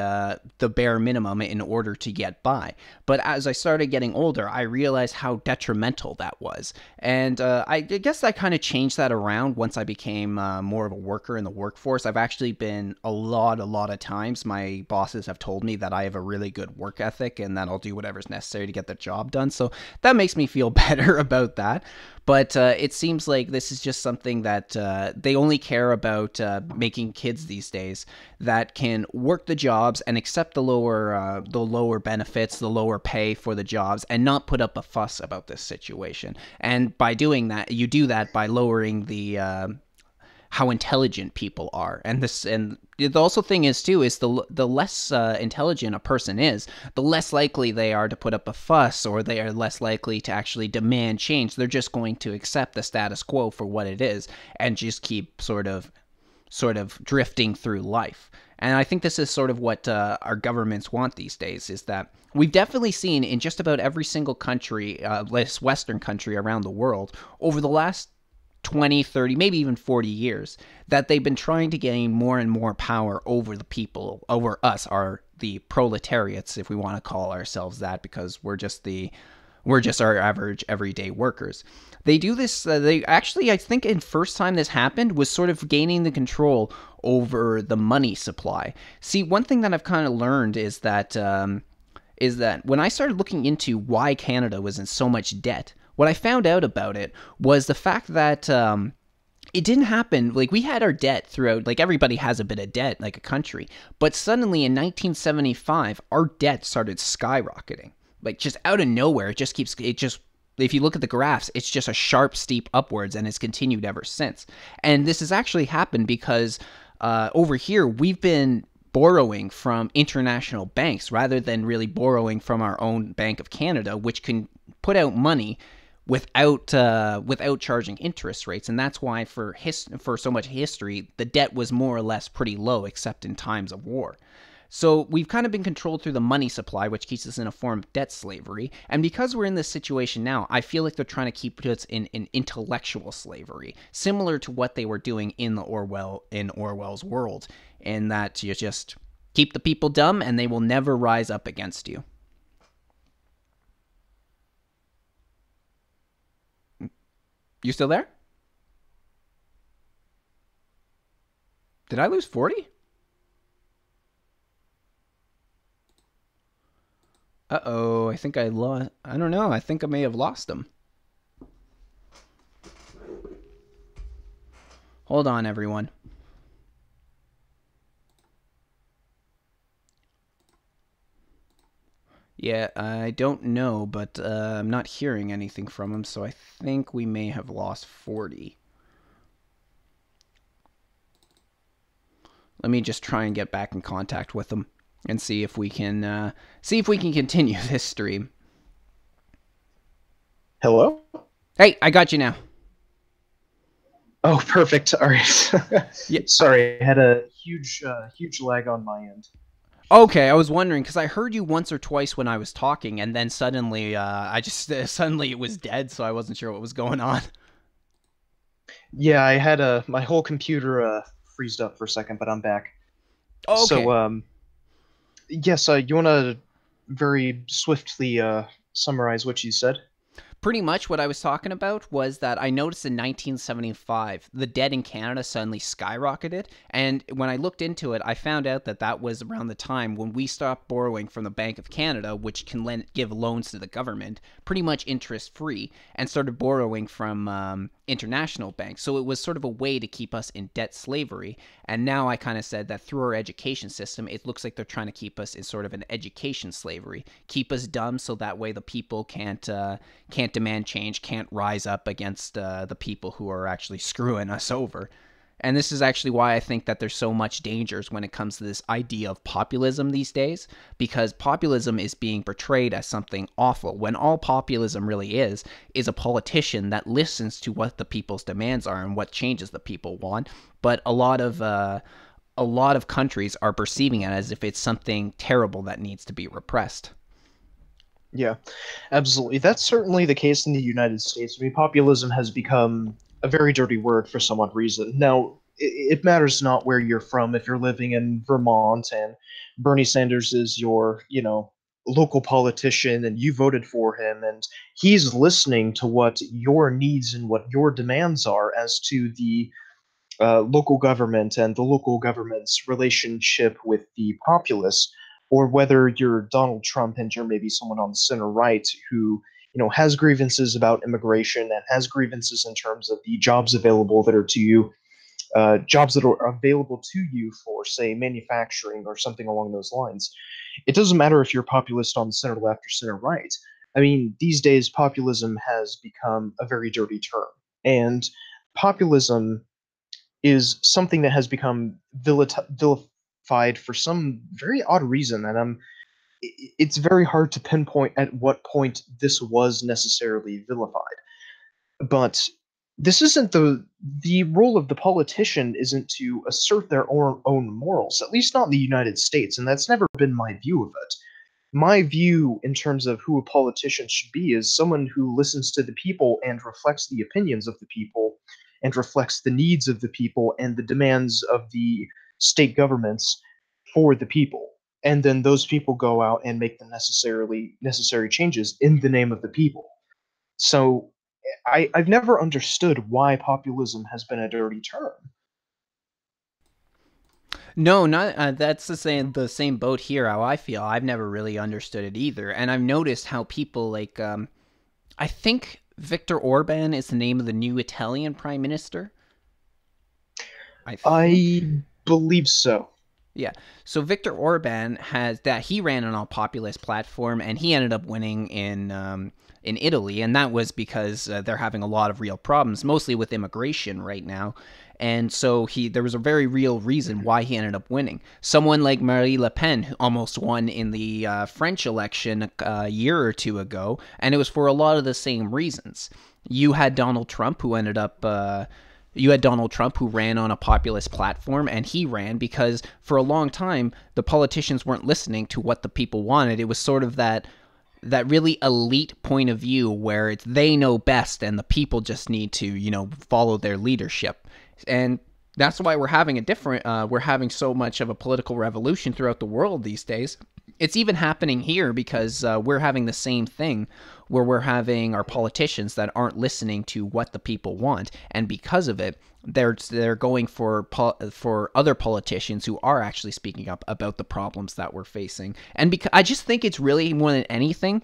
bare minimum in order to get by. But as I started getting older, I realized how detrimental that was, and I guess I kind of changed that around once I became more of a worker in the workforce. I've actually been a lot of times. My bosses have told me that I have a really good work ethic and that I'll do whatever's necessary to get the job done. So that makes me feel better about that. But it seems like this is just something that they only care about making kids these days that can work the jobs and accept the lower benefits, the lower pay for the jobs, and not put up a fuss about this situation. And by doing that, you do that by lowering the how intelligent people are. And the also thing is too is the less intelligent a person is, the less likely they are to put up a fuss, or they are less likely to actually demand change. They're just going to accept the status quo for what it is and just keep sort of drifting through life. And I think this is sort of what our governments want these days, is that we've definitely seen in just about every single country, this Western country around the world, over the last 20, 30, maybe even 40 years, that they've been trying to gain more and more power over the people, over us, the proletariats, if we want to call ourselves that, because we're just our average everyday workers. They do this. They actually, I think, in first time this happened was sort of gaining the control over the money supply. See, one thing that I've kind of learned is that when I started looking into why Canada was in so much debt, what I found out about it was the fact that it didn't happen. Like, we had our debt throughout, like, everybody has a bit of debt, like a country. But suddenly in 1975, our debt started skyrocketing. Like, just out of nowhere, if you look at the graphs, it's just a sharp, steep upwards, and it's continued ever since. And this has actually happened because over here, we've been borrowing from international banks rather than really borrowing from our own Bank of Canada, which can put out money without charging interest rates. And that's why for so much history, the debt was more or less pretty low, except in times of war. So we've kind of been controlled through the money supply, which keeps us in a form of debt slavery. And because we're in this situation now, I feel like they're trying to keep us in intellectual slavery, similar to what they were doing in Orwell's world, in that you just keep the people dumb and they will never rise up against you. You still there? Did I lose 40? Uh-oh, I think I lost. I don't know. I think I may have lost him. Hold on, everyone. Yeah, I don't know, but I'm not hearing anything from him, so I think we may have lost 40. Let me just try and get back in contact with him and see if we can continue this stream. Hello? Hey, I got you now. Oh, perfect. All right. Yeah. Sorry, I had a huge lag on my end. Okay, I was wondering because I heard you once or twice when I was talking, and then suddenly, suddenly it was dead, so I wasn't sure what was going on. Yeah, I had my whole computer freezed up for a second, but I'm back. Oh, So, okay. yes, you want to very swiftly summarize what you said? Pretty much what I was talking about was that I noticed in 1975 the debt in Canada suddenly skyrocketed, and when I looked into it, I found out that that was around the time when we stopped borrowing from the Bank of Canada, which can give loans to the government pretty much interest free, and started borrowing from international banks. So it was sort of a way to keep us in debt slavery. And now I kind of said that through our education system, it looks like they're trying to keep us in sort of an education slavery, keep us dumb so that way the people can't demand change, can't rise up against the people who are actually screwing us over. And this is actually why I think that there's so much dangers when it comes to this idea of populism these days, because populism is being portrayed as something awful, when all populism really is a politician that listens to what the people's demands are and what changes the people want. But a lot of countries are perceiving it as if it's something terrible that needs to be repressed. Yeah, absolutely. That's certainly the case in the United States. I mean, populism has become a very dirty word for some odd reason. Now, it matters not where you're from. If you're living in Vermont and Bernie Sanders is your, local politician and you voted for him and he's listening to what your needs and what your demands are as to the local government and the local government's relationship with the populace, or whether you're Donald Trump and you're maybe someone on the center right who has grievances about immigration and has grievances in terms of the jobs available that are to you, jobs that are available to you for, say, manufacturing or something along those lines. It doesn't matter if you're populist on the center left or center right. I mean, these days populism has become a very dirty term, and populism is something that has become vilified for some very odd reason, and it's very hard to pinpoint at what point this was necessarily vilified. But this isn't the role of the politician isn't to assert their own morals, at least not in the United States, and that's never been my view of it. My view in terms of who a politician should be is someone who listens to the people and reflects the opinions of the people and reflects the needs of the people and the demands of the state governments for the people. And then those people go out and make the necessary changes in the name of the people. So I've never understood why populism has been a dirty term. No, not that's the same boat here. How I feel, I've never really understood it either, and I've noticed how people like I think Viktor Orban is the name of the new Italian prime minister. I think. I believe so. Yeah. So Viktor Orban has that he ran on a populist platform, and he ended up winning in Italy, and that was because they're having a lot of real problems, mostly with immigration right now. And so there was a very real reason why he ended up winning. Someone like Marine Le Pen who almost won in the French election a year or two ago, and it was for a lot of the same reasons. You had Donald Trump who ended up you had Donald Trump who ran on a populist platform, and he ran because for a long time the politicians weren't listening to what the people wanted. It was sort of that really elite point of view where it's they know best and the people just need to, follow their leadership. And that's why we're having so much of a political revolution throughout the world these days. It's even happening here because we're having the same thing where we're having our politicians that aren't listening to what the people want, and because of it, they're going for other politicians who are actually speaking up about the problems that we're facing. And because I just think it's really more than anything,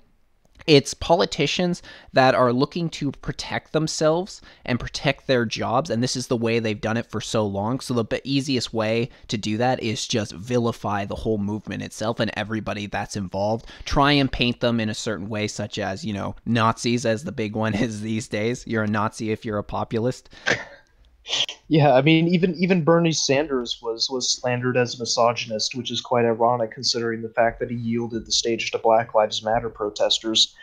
it's politicians that are looking to protect themselves and protect their jobs, and this is the way they've done it for so long. So the easiest way to do that is just vilify the whole movement itself and everybody that's involved. Try and paint them in a certain way, such as, Nazis, as the big one is these days. You're a Nazi if you're a populist. Yeah, I mean, even Bernie Sanders was slandered as a misogynist, which is quite ironic considering the fact that he yielded the stage to Black Lives Matter protesters.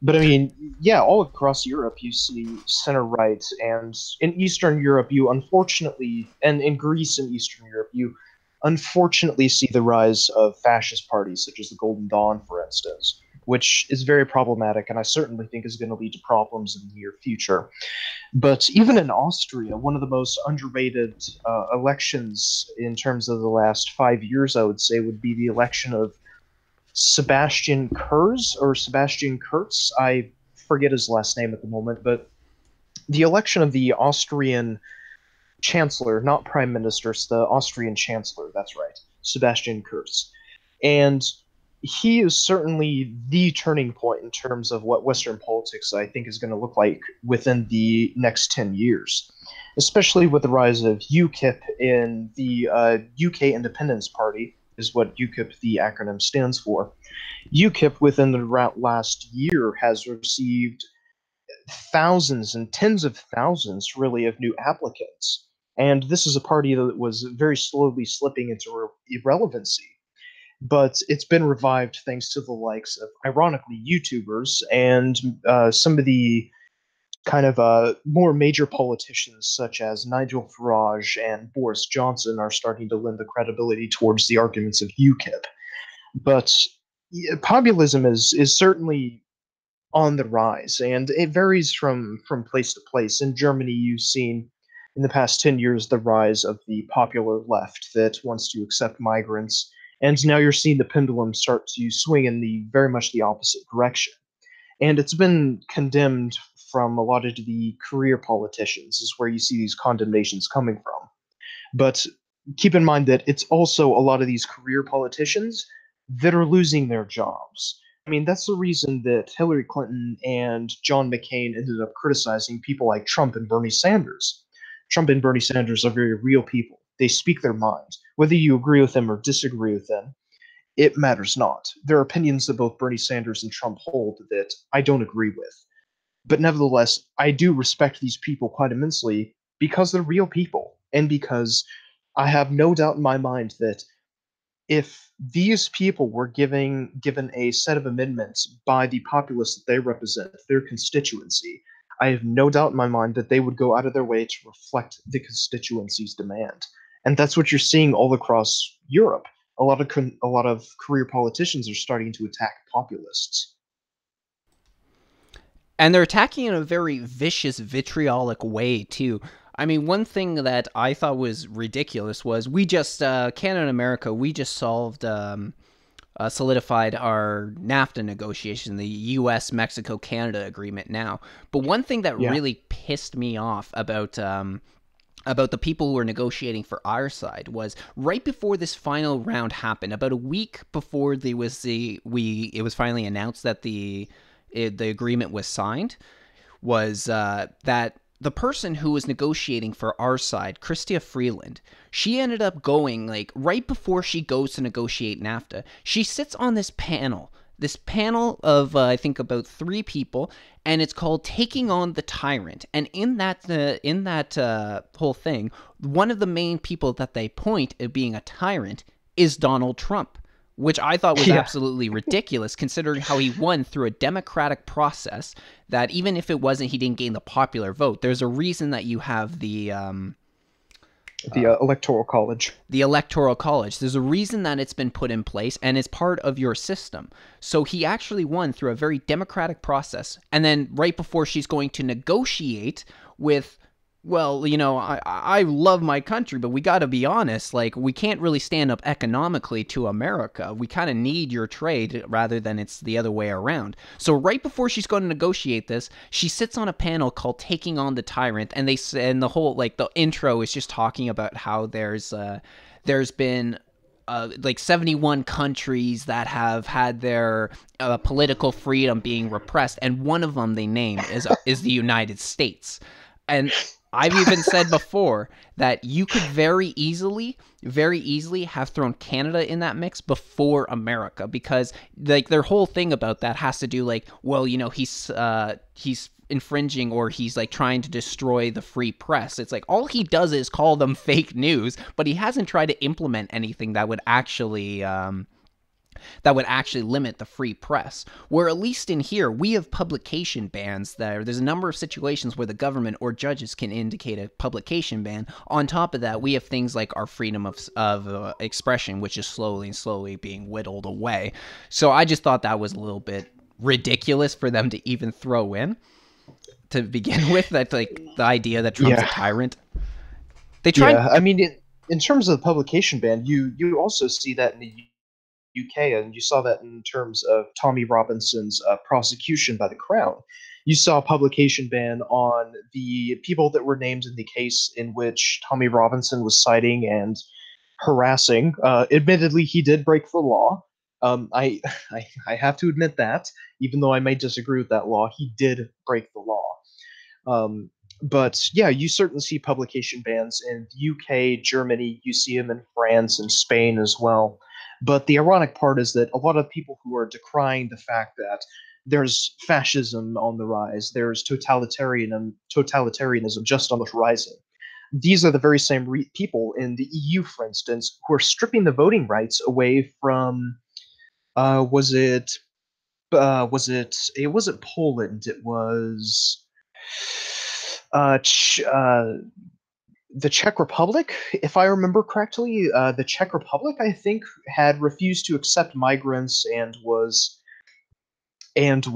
But I mean, yeah, all across Europe you see center right, and in Eastern Europe you unfortunately, and in Greece and Eastern Europe you unfortunately see the rise of fascist parties such as the Golden Dawn, for instance, which is very problematic, and I certainly think is going to lead to problems in the near future. But even in Austria, one of the most underrated elections in terms of the last 5 years, I would say, would be the election of Sebastian Kurz or Sebastian Kurz. I forget his last name at the moment, but the election of the Austrian chancellor, not prime minister, it's the Austrian chancellor. That's right, Sebastian Kurz, and he is certainly the turning point in terms of what Western politics I think is going to look like within the next 10 years, especially with the rise of UKIP in the UK Independence Party, is what UKIP the acronym stands for. UKIP within the last year has received thousands and tens of thousands, really, of new applicants. And this is a party that was very slowly slipping into irrelevancy. But it's been revived thanks to the likes of, ironically, YouTubers and some of the kind of more major politicians, such as Nigel Farage and Boris Johnson, are starting to lend the credibility towards the arguments of UKIP. But populism is certainly on the rise, and it varies from place to place. In Germany, you've seen in the past 10 years the rise of the popular left that wants to accept migrants, and now you're seeing the pendulum start to swing in the very much the opposite direction. And it's been condemned from a lot of the career politicians, is where you see these condemnations coming from. But keep in mind that it's also a lot of these career politicians that are losing their jobs. I mean, that's the reason that Hillary Clinton and John McCain ended up criticizing people like Trump and Bernie Sanders. Trump and Bernie Sanders are very real people. They speak their minds. Whether you agree with them or disagree with them, it matters not. There are opinions that both Bernie Sanders and Trump hold that I don't agree with. But nevertheless, I do respect these people quite immensely because they're real people and because I have no doubt in my mind that if these people were given a set of amendments by the populace that they represent, their constituency, I have no doubt in my mind that they would go out of their way to reflect the constituency's demand. And that's what you're seeing all across Europe. A lot of career politicians are starting to attack populists. And they're attacking in a very vicious, vitriolic way too. I mean, one thing that I thought was ridiculous was we just Canada and America, we just solidified our NAFTA negotiation, the U.S. Mexico Canada agreement now. But one thing that Yeah. really pissed me off about the people who were negotiating for our side was right before this final round happened, about a week before it was finally announced that the agreement was signed, was that the person who was negotiating for our side, Chrystia Freeland, she ended up going, like, right before she goes to negotiate NAFTA, she sits on this panel of I think about 3 people, and it's called "Taking on the Tyrant." And in that whole thing, one of the main people that they point at being a tyrant is Donald Trump, which I thought was Yeah. absolutely ridiculous, considering how he won through a democratic process. That even if it wasn't, he didn't gain the popular vote. There's a reason that you have The Electoral College. the electoral college. There's a reason that it's been put in place, and it's part of your system. So he actually won through a very democratic process. And then right before she's going to negotiate with, well, I love my country, but we got to be honest, like, we can't really stand up economically to America. We kind of need your trade rather than it's the other way around. So right before she's going to negotiate this, she sits on a panel called "Taking on the Tyrant," and the whole, like, the intro is just talking about how there's been like 71 countries that have had their political freedom being repressed, and one of them they name is the United States. And I've even said before that you could very easily have thrown Canada in that mix before America, because like their whole thing about that has to do, like, well, he's infringing, or he's like trying to destroy the free press. It's like all he does is call them fake news, but he hasn't tried to implement anything that would actually limit the free press. Where at least in here, we have publication bans. There's a number of situations where the government or judges can indicate a publication ban. On top of that, we have things like our freedom of expression, which is slowly being whittled away. So I just thought that was a little bit ridiculous for them to even throw in to begin with. That, like, the idea that Trump's a Yeah. tyrant. They tried. Yeah. I mean, in terms of the publication ban, you also see that in the UK, and you saw that in terms of Tommy Robinson's prosecution by the Crown. You saw a publication ban on the people that were named in the case in which Tommy Robinson was citing and harassing. Admittedly, he did break the law. I have to admit that, even though I may disagree with that law, he did break the law. Um, but yeah, you certainly see publication bans in the UK, Germany. You see them in France and Spain as well. But the ironic part is that a lot of people who are decrying the fact that there's fascism on the rise, there's totalitarianism just on the horizon. These are the very same people in the EU, for instance, who are stripping the voting rights away from. Was it? Was it? It wasn't Poland. It was uh, Ch- uh, the Czech Republic, if I remember correctly. The Czech Republic, I think, had refused to accept migrants and was had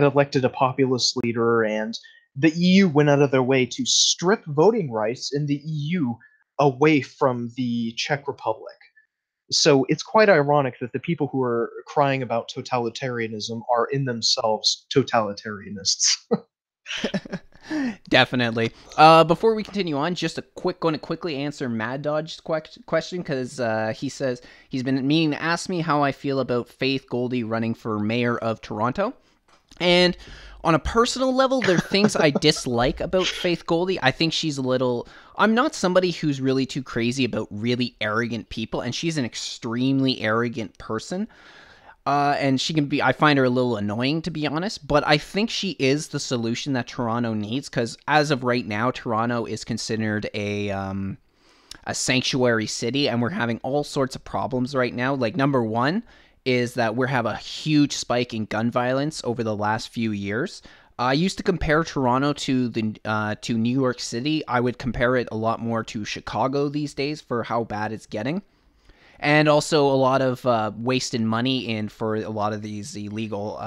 elected a populist leader, and the EU went out of their way to strip voting rights in the EU away from the Czech Republic. So it's quite ironic that the people who are crying about totalitarianism are in themselves totalitarianists. Definitely. Before we continue on, just going to quickly answer Mad Dodge's question, because he says he's been meaning to ask me how I feel about Faith Goldie running for mayor of Toronto. And on a personal level, there are things I dislike about Faith Goldie. I think she's a little. I'm not somebody who's really too crazy about really arrogant people, and she's an extremely arrogant person. And she can be, I find her a little annoying, to be honest, but I think she is the solution that Toronto needs, because as of right now, Toronto is considered a sanctuary city, and we're having all sorts of problems right now. Like, number one is that we have a huge spike in gun violence over the last few years. I used to compare Toronto to the to New York City. I would compare it a lot more to Chicago these days for how bad it's getting, and also a lot of wasted money in for a lot of these illegal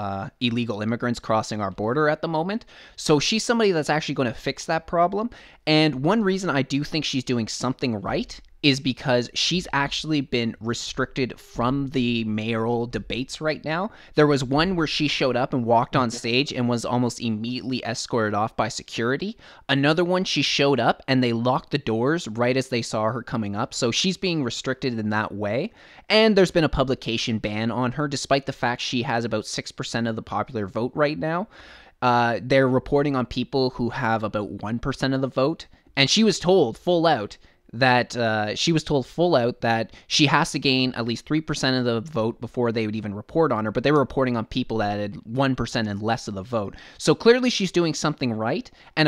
immigrants crossing our border at the moment. So she's somebody that's actually going to fix that problem. And one reason I do think she's doing something right is because she's actually been restricted from the mayoral debates right now. There was one where she showed up and walked on stage and was almost immediately escorted off by security. Another one, she showed up and they locked the doors right as they saw her coming up. So she's being restricted in that way. And there's been a publication ban on her, despite the fact she has about 6% of the popular vote right now. They're reporting on people who have about 1% of the vote. And she was told full out that she has to gain at least 3% of the vote before they would even report on her, but they were reporting on people that had 1% and less of the vote. So clearly she's doing something right. And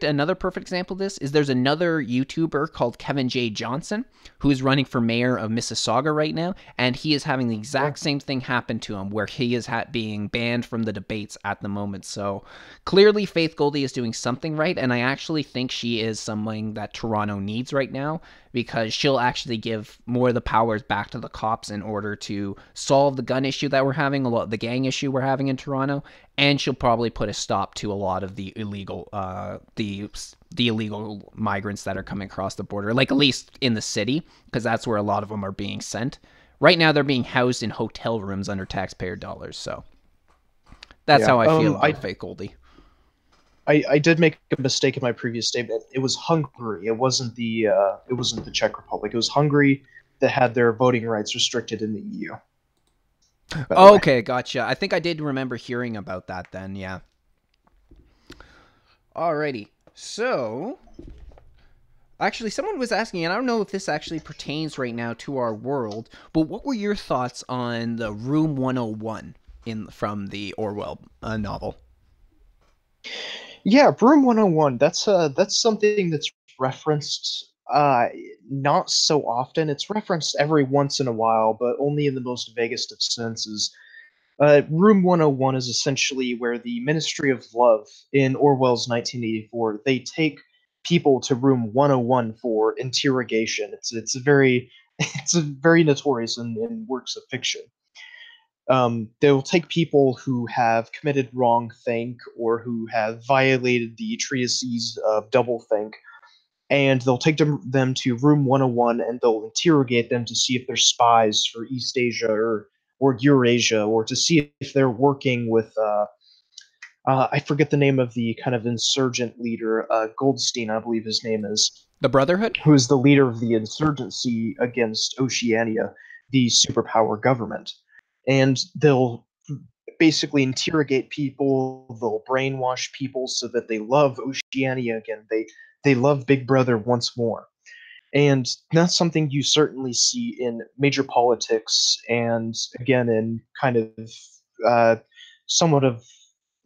another perfect example of this is there's another YouTuber called Kevin J. Johnson who is running for mayor of Mississauga right now, and he is having the exact same thing happen to him where he is being banned from the debates at the moment. So clearly Faith Goldie is doing something right, and I actually think she is something that Toronto needs right now, because she'll actually give more of the powers back to the cops in order to solve the gun issue that we're having, the gang issue we're having in Toronto, and she'll probably put a stop to a lot of the illegal illegal migrants that are coming across the border, like at least in the city, because that's where a lot of them are being sent. Right now they're being housed in hotel rooms under taxpayer dollars. So that's how I feel about Faith Goldie. I did make a mistake in my previous statement. It was Hungary. It wasn't the Czech Republic. It was Hungary that had their voting rights restricted in the EU. Okay, gotcha. I think I did remember hearing about that then, yeah. Alrighty. So, actually, someone was asking, and I don't know if this actually pertains right now to our world, but what were your thoughts on the Room 101 from the Orwell novel? Yeah, Room 101, that's something that's referenced not so often. It's referenced every once in a while, but only in the most vaguest of senses. Room 101 is essentially where the Ministry of Love in Orwell's 1984, they take people to Room 101 for interrogation. It's a very it's a very notorious in works of fiction. They'll take people who have committed wrongthink or who have violated the treatises of doublethink, and they'll take them to Room 101 and they'll interrogate them to see if they're spies for East Asia or Eurasia, or to see if they're working with, I forget the name of the kind of insurgent leader, Goldstein, I believe his name is. The Brotherhood? Who is the leader of the insurgency against Oceania, the superpower government. And they'll basically interrogate people, they'll brainwash people so that they love Oceania again. They love Big Brother once more. And that's something you certainly see in major politics, and again in kind of somewhat of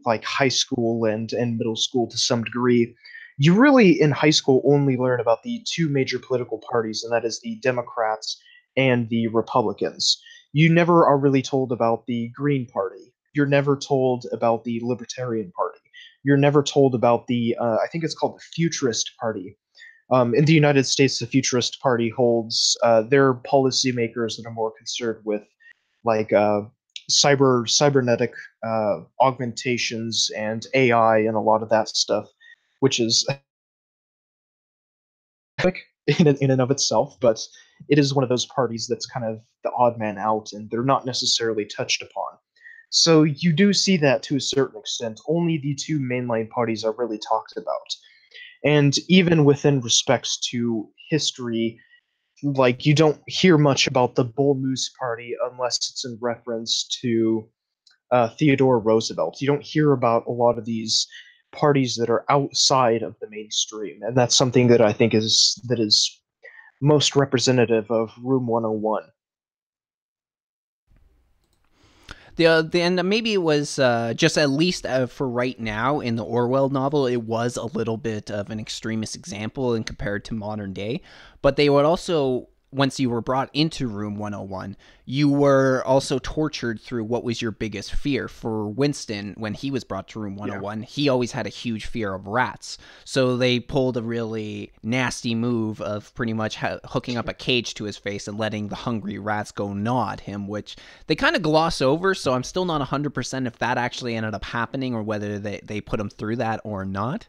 like high school and middle school to some degree. You really in high school only learn about the two major political parties, and that is the Democrats and the Republicans. You never are really told about the Green Party. You're never told about the Libertarian Party. You're never told about the, I think it's called the Futurist Party. In the United States, the Futurist Party holds their policymakers that are more concerned with like cybernetic augmentations and AI and a lot of that stuff, which is in and of itself, but it is one of those parties that's kind of the odd man out, and they're not necessarily touched upon. So you do see that to a certain extent. Only the two mainline parties are really talked about. And even within respects to history, like you don't hear much about the Bull Moose Party unless it's in reference to Theodore Roosevelt. You don't hear about a lot of these parties that are outside of the mainstream, and that's something that I think is most representative of Room 101. And maybe it was just at least for right now in the Orwell novel, it was a little bit of an extremist example in compared to modern day. But they would also once you were brought into room 101, you were also tortured through what was your biggest fear. For Winston, when he was brought to room Yeah. 101, he always had a huge fear of rats. So they pulled a really nasty move of pretty much hooking up a cage to his face and letting the hungry rats go gnaw at him, which they kind of gloss over. So I'm still not 100% if that actually ended up happening or whether they put him through that or not.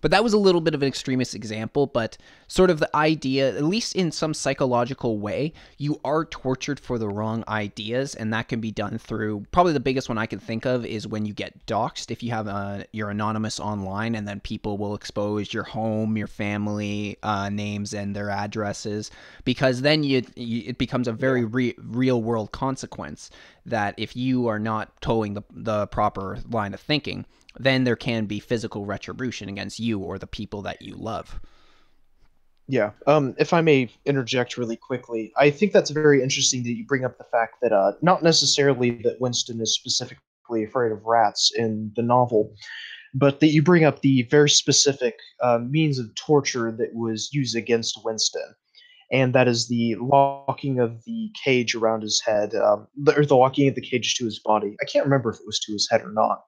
But that was a little bit of an extremist example, but sort of the idea, at least in some psychological way, you are tortured for the wrong ideas, and that can be done through, probably the biggest one I can think of is when you get doxxed. If you have you're anonymous online, and then people will expose your home, your family names, and their addresses, because then it becomes a very real world consequence that if you are not towing the proper line of thinking, then there can be physical retribution against you or the people that you love. Yeah. If I may interject really quickly, I think that's very interesting that you bring up the fact that not necessarily that Winston is specifically afraid of rats in the novel, but that you bring up the very specific means of torture that was used against Winston, and that is the locking of the cage around his head, or the locking of the cage to his body. I can't remember if it was to his head or not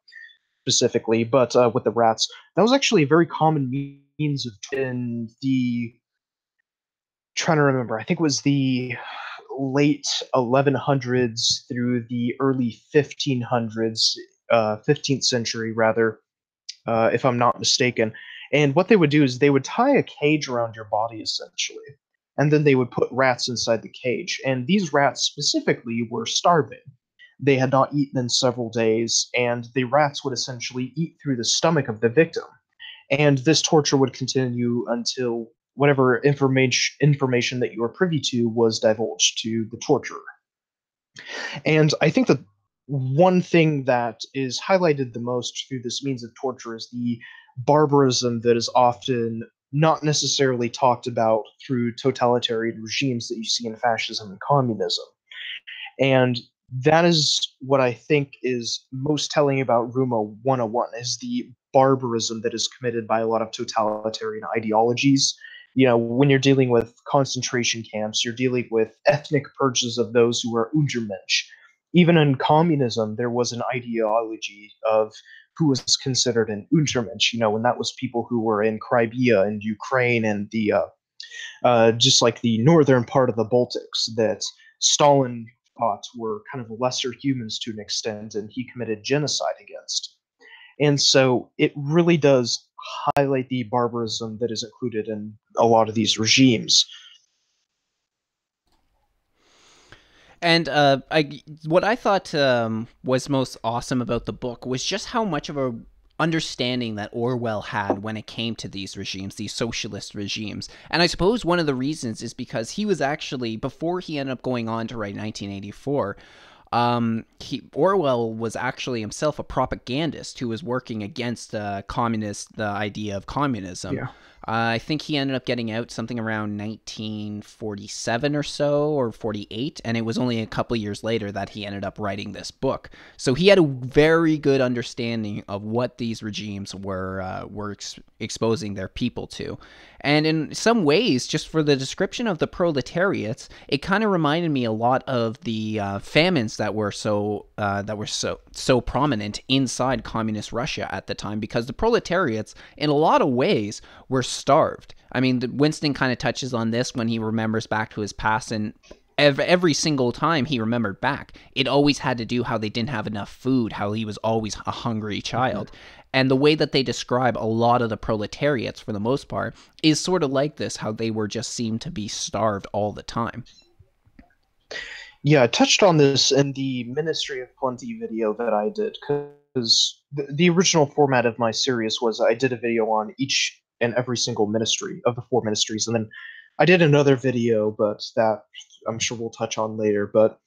specifically, but with the rats, that was actually a very common means of in the trying to remember. I think it was the late 1100s through the early 1500s, 15th century rather, if I'm not mistaken. And what they would do is they would tie a cage around your body essentially, and then they would put rats inside the cage. And these rats specifically were starving. They had not eaten in several days, and the rats would essentially eat through the stomach of the victim. And this torture would continue until whatever information that you were privy to was divulged to the torturer. And I think that one thing that is highlighted the most through this means of torture is the barbarism that is often not necessarily talked about through totalitarian regimes that you see in fascism and communism. And that is what I think is most telling about Ruma 101 is the barbarism that is committed by a lot of totalitarian ideologies. You know, when you're dealing with concentration camps, you're dealing with ethnic purges of those who are Untermensch. Even in communism, there was an ideology of who was considered an Untermensch, you know, and that was people who were in Crimea and Ukraine and the just like the northern part of the Baltics that Stalin thought were kind of lesser humans to an extent, and he committed genocide against. And so it really does highlight the barbarism that is included in a lot of these regimes. And what I thought was most awesome about the book was just how much of a understanding that Orwell had when it came to these regimes, these socialist regimes. And I suppose one of the reasons is because he was actually, before he ended up going on to write 1984, Orwell was actually himself a propagandist who was working against the idea of communism. Yeah. I think he ended up getting out something around 1947 or so, or 48, and it was only a couple years later that he ended up writing this book. So he had a very good understanding of what these regimes were exposing their people to. And in some ways, just for the description of the proletariats, it kind of reminded me a lot of the famines that were so prominent inside communist Russia at the time, because the proletariats, in a lot of ways, were starved. I mean, Winston kind of touches on this when he remembers back to his past, and every single time he remembered back, it always had to do how they didn't have enough food, how he was always a hungry child. And the way that they describe a lot of the proletariats, for the most part, is sort of like this, how they were just seemed to be starved all the time. Yeah, I touched on this in the Ministry of Plenty video that I did because the original format of my series was I did a video on each and every single ministry of the four ministries, and then I did another video, but that I'm sure we'll touch on later. But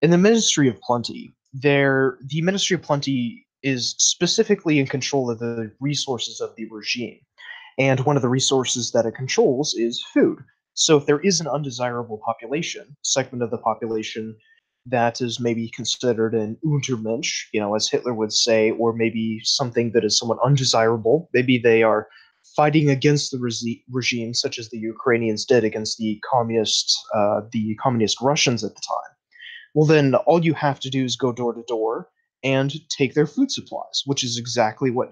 in the Ministry of Plenty, the Ministry of Plenty is specifically in control of the resources of the regime. And one of the resources that it controls is food. So if there is an undesirable population, segment of the population that is maybe considered an Untermensch, you know, as Hitler would say, or maybe something that is somewhat undesirable, maybe they are fighting against the regime, such as the Ukrainians did against the communist Russians at the time, well, then all you have to do is go door to door and take their food supplies, which is exactly what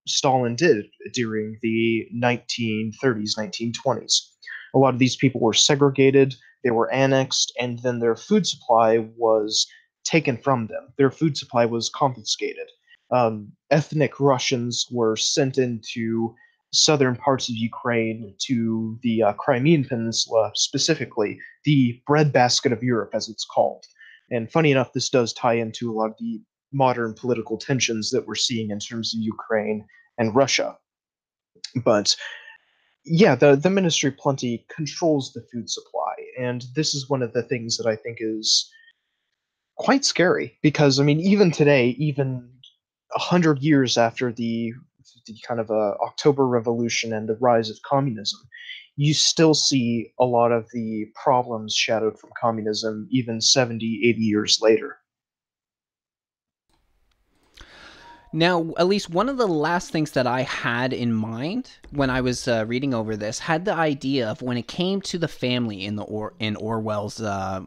Stalin did during the 1930s, 1920s. A lot of these people were segregated, they were annexed, and then their food supply was taken from them. Their food supply was confiscated. Ethnic Russians were sent into southern parts of Ukraine to the Crimean Peninsula, specifically, the breadbasket of Europe, as it's called. And funny enough, this does tie into a lot of the modern political tensions that we're seeing in terms of Ukraine and Russia. But yeah, the Ministry of Plenty controls the food supply, and this is one of the things that I think is quite scary because I mean, even today, even 100 years after the kind of October Revolution and the rise of communism, you still see a lot of the problems shadowed from communism even 70, 80 years later. Now, at least one of the last things that I had in mind when I was reading over this had the idea of when it came to the family in in Orwell's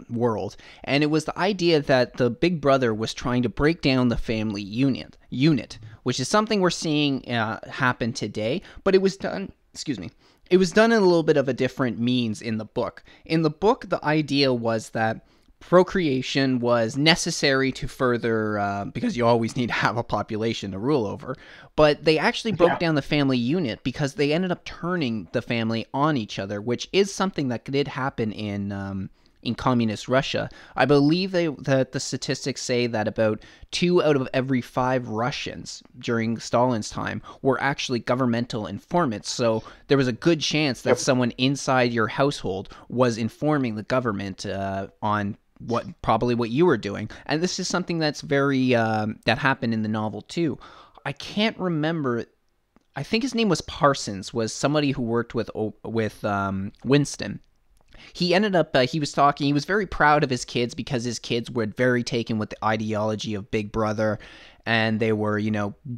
world, and it was the idea that the Big Brother was trying to break down the family unit, which is something we're seeing happen today. But it was done. Excuse me. It was done in a little bit of a different means in the book. In the book, the idea was that procreation was necessary to further because you always need to have a population to rule over, but they actually broke Yeah. down the family unit because they ended up turning the family on each other, which is something that did happen in communist Russia. I believe that the statistics say that about 2 out of every 5 Russians during Stalin's time were actually governmental informants. So there was a good chance that Yep. someone inside your household was informing the government on what you were doing. And this is something that's very that happened in the novel too. I can't remember. I think his name was Parsons. Was somebody who worked with Winston. He ended up he was talking. He was very proud of his kids because his kids were very taken with the ideology of Big Brother, and they were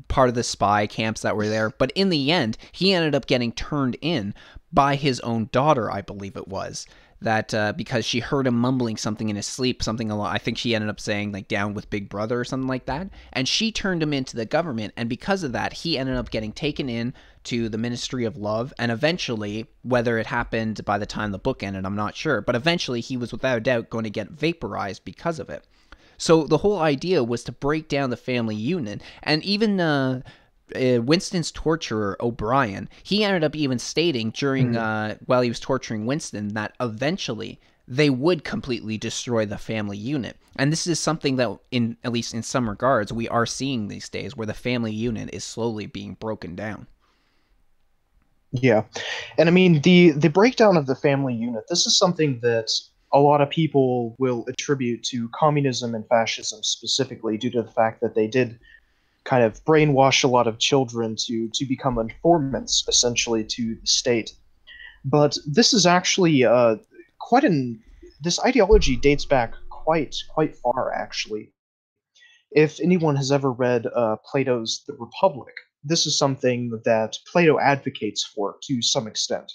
part of the spy camps that were there. But in the end, he ended up getting turned in by his own daughter, I believe it was. That because she heard him mumbling something in his sleep, something along. I think she ended up saying like "down with Big Brother" or something like that, and she turned him into the government. And because of that, he ended up getting taken in to the Ministry of Love, and eventually, whether it happened by the time the book ended, I'm not sure, but eventually he was without a doubt going to get vaporized because of it. So the whole idea was to break down the family unit, and even Winston's torturer O'Brien, he ended up even stating during Mhm. while he was torturing Winston that eventually they would completely destroy the family unit. And this is something that, in at least in some regards, we are seeing these days, where the family unit is slowly being broken down. Yeah, and I mean the breakdown of the family unit. This is something that a lot of people will attribute to communism and fascism specifically, due to the fact that they did kind of brainwash a lot of children to become informants, essentially, to the state. But this is actually quite an this ideology dates back quite far, actually. If anyone has ever read Plato's The Republic, this is something that Plato advocates for to some extent.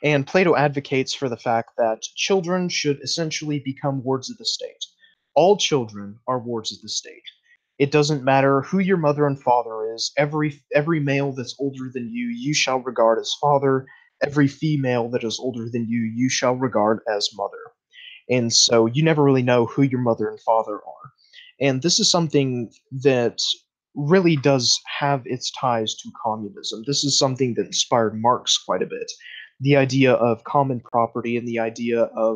And Plato advocates for the fact that children should essentially become wards of the state. All children are wards of the state. It doesn't matter who your mother and father is. Every male that's older than you shall regard as father. Every female that is older than you shall regard as mother. And so you never really know who your mother and father are. And this is something that really does have its ties to communism. This is something that inspired Marx quite a bit. The idea of common property and the idea of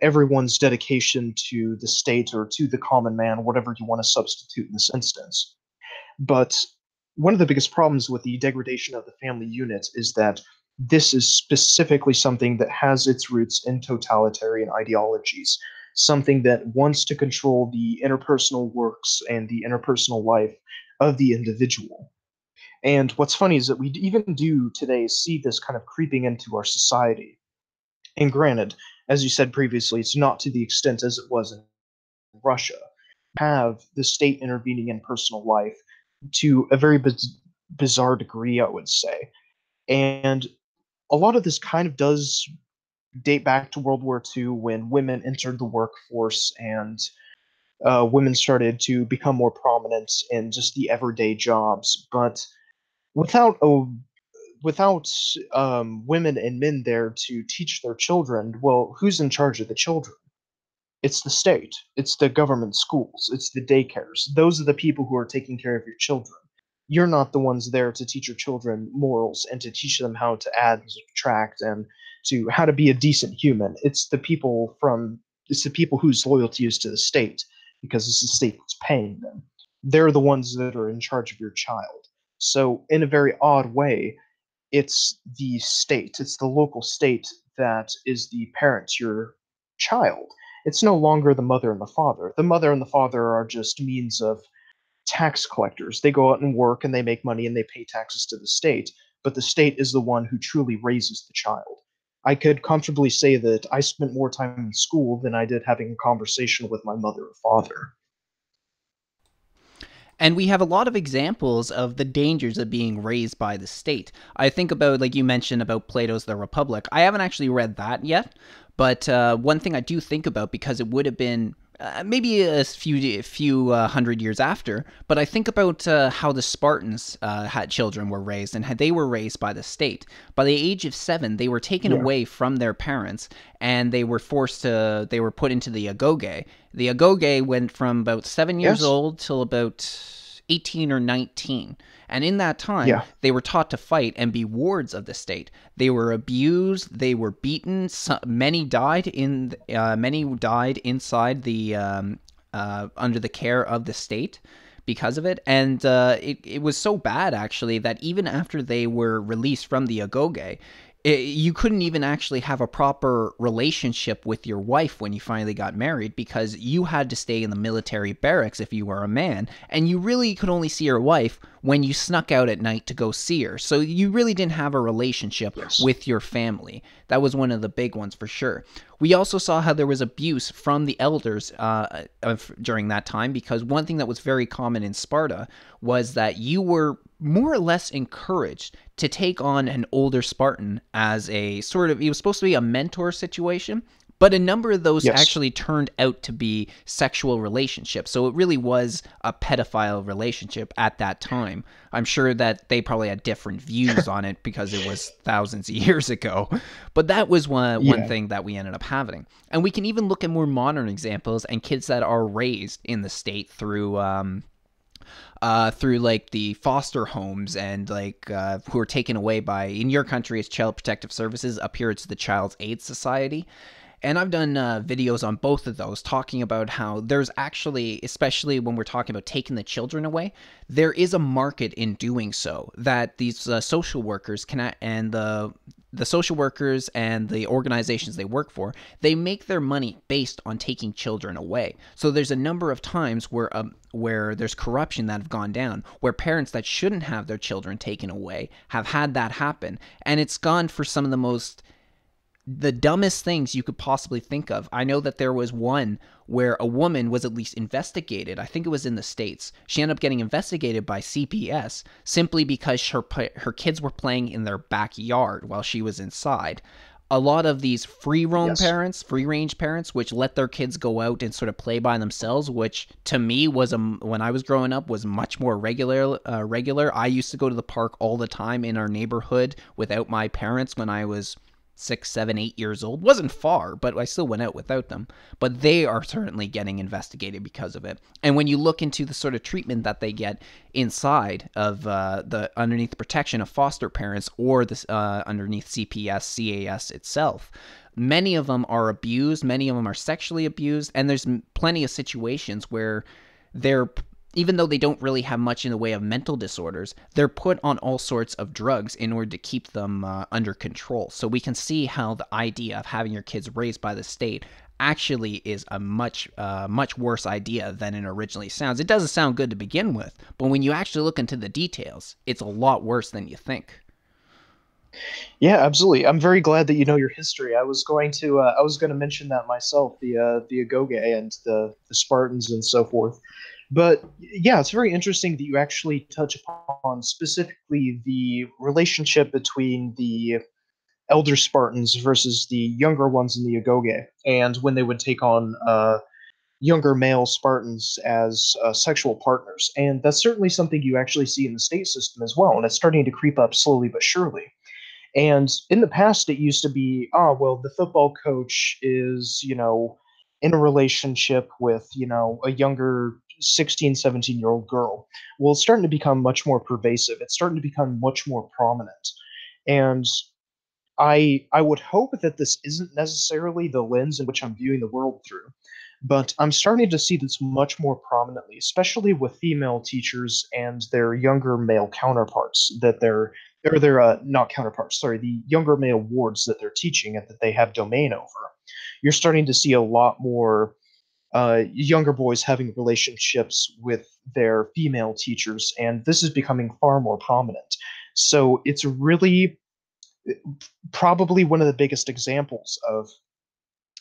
everyone's dedication to the state or to the common man, whatever you want to substitute in this instance. But one of the biggest problems with the degradation of the family unit is that this is specifically something that has its roots in totalitarian ideologies, something that wants to control the interpersonal works and the interpersonal life of the individual. And what's funny is that we even do today see this kind of creeping into our society. And granted, as you said previously, it's not to the extent as it was in Russia. Have the state intervening in personal life to a very bizarre degree, I would say. And a lot of this kind of does date back to World War II when women entered the workforce and women started to become more prominent in just the everyday jobs. But without a without women and men there to teach their children, well, who's in charge of the children? It's the state, it's the government schools, it's the daycares. Those are the people who are taking care of your children. You're not the ones there to teach your children morals and to teach them how to add and subtract and to how to be a decent human. It's the people whose loyalty is to the state because it's the state that's paying them. They're the ones that are in charge of your child. So in a very odd way, it's the state, it's the local state that is the parent to your child. It's no longer the mother and the father. The mother and the father are just means of tax collectors. They go out and work and they make money and they pay taxes to the state, but the state is the one who truly raises the child. I could comfortably say that I spent more time in school than I did having a conversation with my mother or father. And we have a lot of examples of the dangers of being raised by the state. I think about, like you mentioned, about Plato's The Republic. I haven't actually read that yet, but one thing I do think about, because it would have been maybe a few hundred years after, but I think about how the Spartans had children were raised, and how they were raised by the state. By the age of 7, they were taken Yeah. away from their parents, and they were they were put into the agoge. The agoge went from about 7 years Yes. old till about 18 or 19. And in that time, Yeah. they were taught to fight and be wards of the state. They were abused. They were beaten. Many died inside the under the care of the state because of it. And it was so bad, actually, that even after they were released from the agoge, you couldn't even actually have a proper relationship with your wife when you finally got married, because you had to stay in the military barracks if you were a man, and you really could only see your wife when you snuck out at night to go see her. So you really didn't have a relationship Yes. with your family. That was one of the big ones for sure. We also saw how there was abuse from the elders during that time, because one thing that was very common in Sparta was that you were more or less encouraged to take on an older Spartan as a sort of, it was supposed to be a mentor situation, but a number of those Yes. actually turned out to be sexual relationships. So it really was a pedophile relationship at that time. I'm sure that they probably had different views on it because it was thousands of years ago. But that was one Yeah. thing that we ended up having. And we can even look at more modern examples and kids that are raised in the state through like the foster homes, and like who are taken away by, in your country it's Child Protective Services, up here it's the Child's Aid Society. And I've done videos on both of those, talking about how there's actually, especially when we're talking about taking the children away, there is a market in doing so, that these social workers can, and the social workers and the organizations they work for, they make their money based on taking children away. So there's a number of times where there's corruption that have gone down, where parents that shouldn't have their children taken away have had that happen, and it's gone for some of the dumbest things you could possibly think of. I know that there was one where a woman was at least investigated. I think it was in the States. She ended up getting investigated by CPS simply because her kids were playing in their backyard while she was inside. A lot of these free roam Yes. parents, free range parents, which let their kids go out and sort of play by themselves, which to me was when I was growing up was much more regular. Regular. I used to go to the park all the time in our neighborhood without my parents when I was 6, 7, 8 years old. Wasn't far, but I still went out without them. But they are certainly getting investigated because of it. And when you look into the sort of treatment that they get inside of the underneath the protection of foster parents, or this underneath CPS, CAS itself, many of them are abused. Many of them are sexually abused, and there's plenty of situations where they're, even though they don't really have much in the way of mental disorders, they're put on all sorts of drugs in order to keep them under control. So we can see how the idea of having your kids raised by the state actually is a much worse idea than it originally sounds. It doesn't sound good to begin with, but when you actually look into the details, it's a lot worse than you think. Yeah, absolutely. I'm very glad that you know your history. I was going to mention that myself, the Agoge and the Spartans and so forth. But yeah, it's very interesting that you actually touch upon specifically the relationship between the elder Spartans versus the younger ones in the Agoge, and when they would take on younger male Spartans as sexual partners. And that's certainly something you actually see in the state system as well, and it's starting to creep up slowly but surely. And in the past, it used to be, well, the football coach is, in a relationship with, a younger 16, 17-year-old girl. Well, it's starting to become much more pervasive. It's starting to become much more prominent. And I would hope that this isn't necessarily the lens in which I'm viewing the world through, but I'm starting to see this much more prominently, especially with female teachers and their younger male counterparts that they're or their not counterparts, sorry, the younger male wards that they're teaching and that they have domain over. You're starting to see a lot more younger boys having relationships with their female teachers, and this is becoming far more prominent. So it's really probably one of the biggest examples of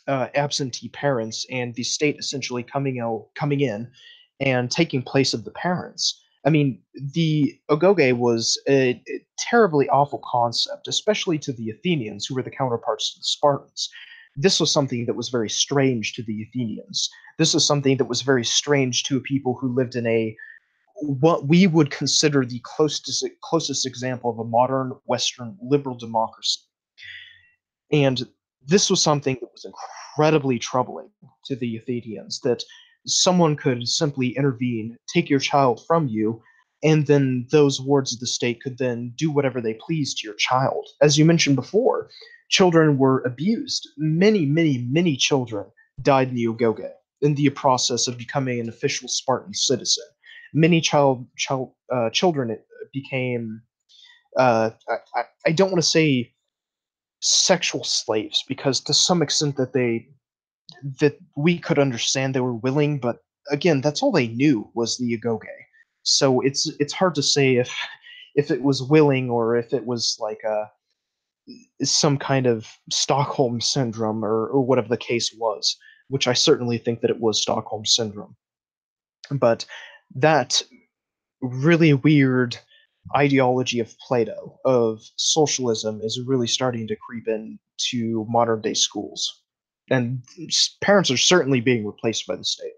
absentee parents and the state essentially coming in and taking place of the parents. I mean, the ogoge was a terribly awful concept, especially to the Athenians, who were the counterparts to the Spartans. This was something that was very strange to the Athenians. This was something that was very strange to people who lived in a what we would consider the closest example of a modern Western liberal democracy. And this was something that was incredibly troubling to the Athenians, that someone could simply intervene, take your child from you, and then those wards of the state could then do whatever they pleased to your child. As you mentioned before, children were abused. Many, many, many children died in the Ogoge in the process of becoming an official Spartan citizen. Many children became, I don't want to say sexual slaves, because to some extent that we could understand they were willing, but again, that's all they knew was the Agoge. So it's hard to say if it was willing or if it was like some kind of Stockholm syndrome, or whatever the case was, which I certainly think that it was Stockholm syndrome. But that really weird ideology of Plato of socialism is really starting to creep into modern day schools, and parents are certainly being replaced by the state.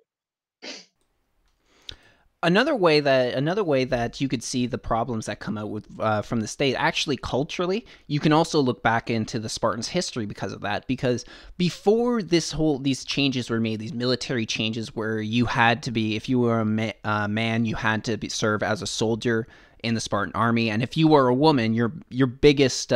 Another way that you could see the problems that come out with from the state, actually culturally, you can also look back into the Spartans' history because of that. Because before these changes were made, these military changes where you had to be, if you were a man, you had to serve as a soldier in the Spartan army, and if you were a woman, your biggest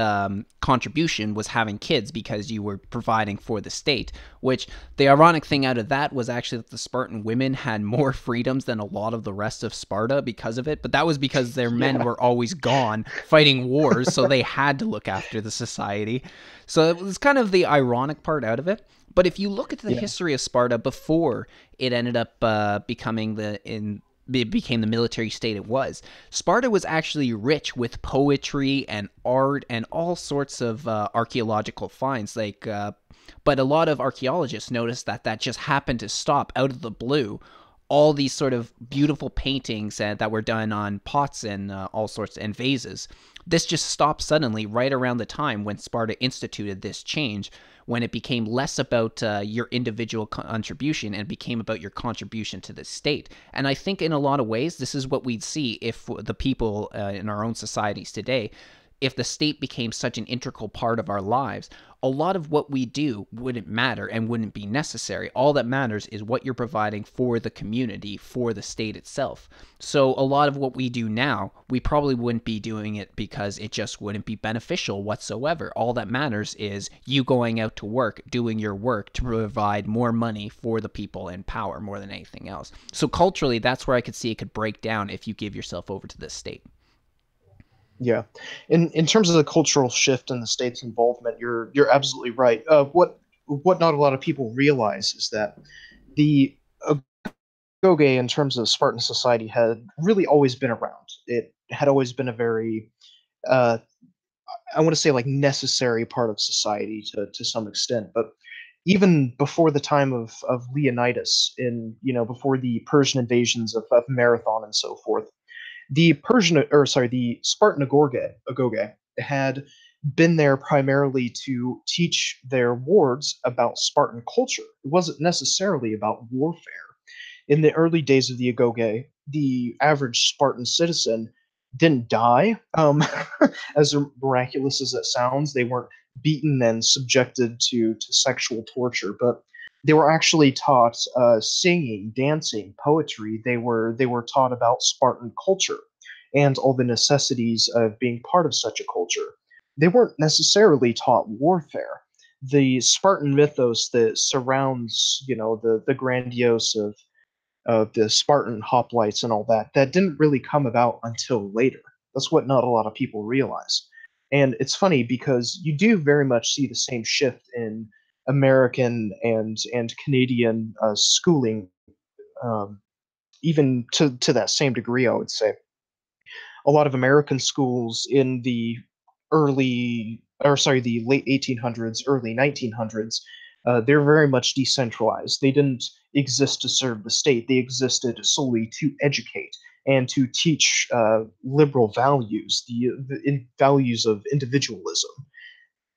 contribution was having kids because you were providing for the state. Which the ironic thing out of that was actually that the Spartan women had more freedoms than a lot of the rest of Sparta because of it, but that was because their men Yeah, were always gone fighting wars, so they had to look after the society. So it was kind of the ironic part out of it. But if you look at the yeah, history of Sparta before it ended up becoming the in it became the military state it was. Sparta was actually rich with poetry and art and all sorts of archaeological finds. But a lot of archaeologists noticed that that just happened to stop out of the blue. All these sort of beautiful paintings that were done on pots and all sorts and vases. This just stopped suddenly right around the time when Sparta instituted this change, when it became less about your individual contribution and became about your contribution to the state. And I think in a lot of ways, this is what we'd see if the people in our own societies today, if the state became such an integral part of our lives, a lot of what we do wouldn't matter and wouldn't be necessary. All that matters is what you're providing for the community, for the state itself. So a lot of what we do now, we probably wouldn't be doing it because it just wouldn't be beneficial whatsoever. All that matters is you going out to work, doing your work to provide more money for the people in power more than anything else. So culturally, that's where I could see it could break down if you give yourself over to the state. yeah. In terms of the cultural shift and the state's involvement, you're absolutely right. What not a lot of people realize is that the Agoge, in terms of Spartan society, had really always been around. It had always been a very uh, I want to say like necessary part of society to some extent. But even before the time of Leonidas, in before the Persian invasions of Marathon and so forth. The Spartan Agoge had been there primarily to teach their wards about Spartan culture. It wasn't necessarily about warfare. In the early days of the Agoge, the average Spartan citizen didn't die. As miraculous as it sounds, they weren't beaten and subjected to sexual torture, but they were actually taught singing, dancing, poetry. They were taught about Spartan culture and all the necessities of being part of such a culture. They weren't necessarily taught warfare. The Spartan mythos that surrounds, the grandiose of the Spartan hoplites and all that, that didn't really come about until later. That's what not a lot of people realize. And it's funny because you do very much see the same shift in American and Canadian schooling, um, even to that same degree, I would say. A lot of American schools in the late 1800s, early 1900s, they're very much decentralized. They didn't exist to serve the state. They existed solely to educate and to teach liberal values, the values of individualism.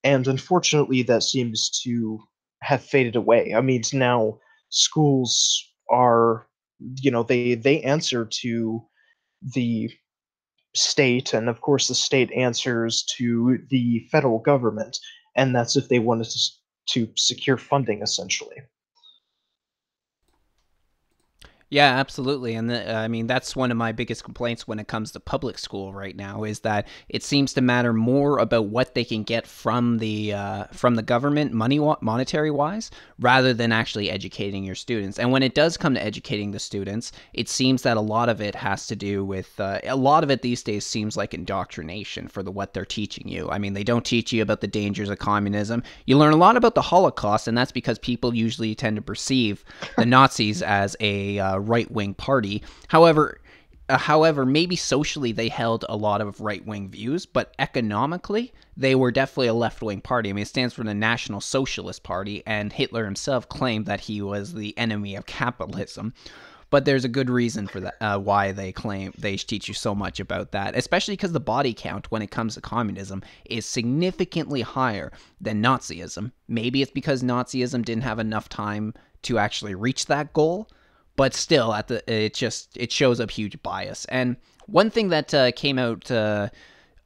And unfortunately, that seems to have faded away. I mean, now schools are, they answer to the state, and of course, the state answers to the federal government, and that's if they wanted to secure funding, essentially. Yeah, absolutely. And I mean, that's one of my biggest complaints when it comes to public school right now is that it seems to matter more about what they can get from the government, monetary wise, rather than actually educating your students. And when it does come to educating the students, it seems that a lot of it has to do with a lot of it these days seems like indoctrination for what they're teaching you. I mean, they don't teach you about the dangers of communism. You learn a lot about the Holocaust, and that's because people usually tend to perceive the Nazis as a right wing party. However, maybe socially they held a lot of right wing views, but economically they were definitely a left wing party. I mean, it stands for the National Socialist Party, and Hitler himself claimed that he was the enemy of capitalism. But there's a good reason for that, why they teach you so much about that, especially because the body count when it comes to communism is significantly higher than Nazism. Maybe it's because Nazism didn't have enough time to actually reach that goal, but still, it shows up huge bias. And one thing that came out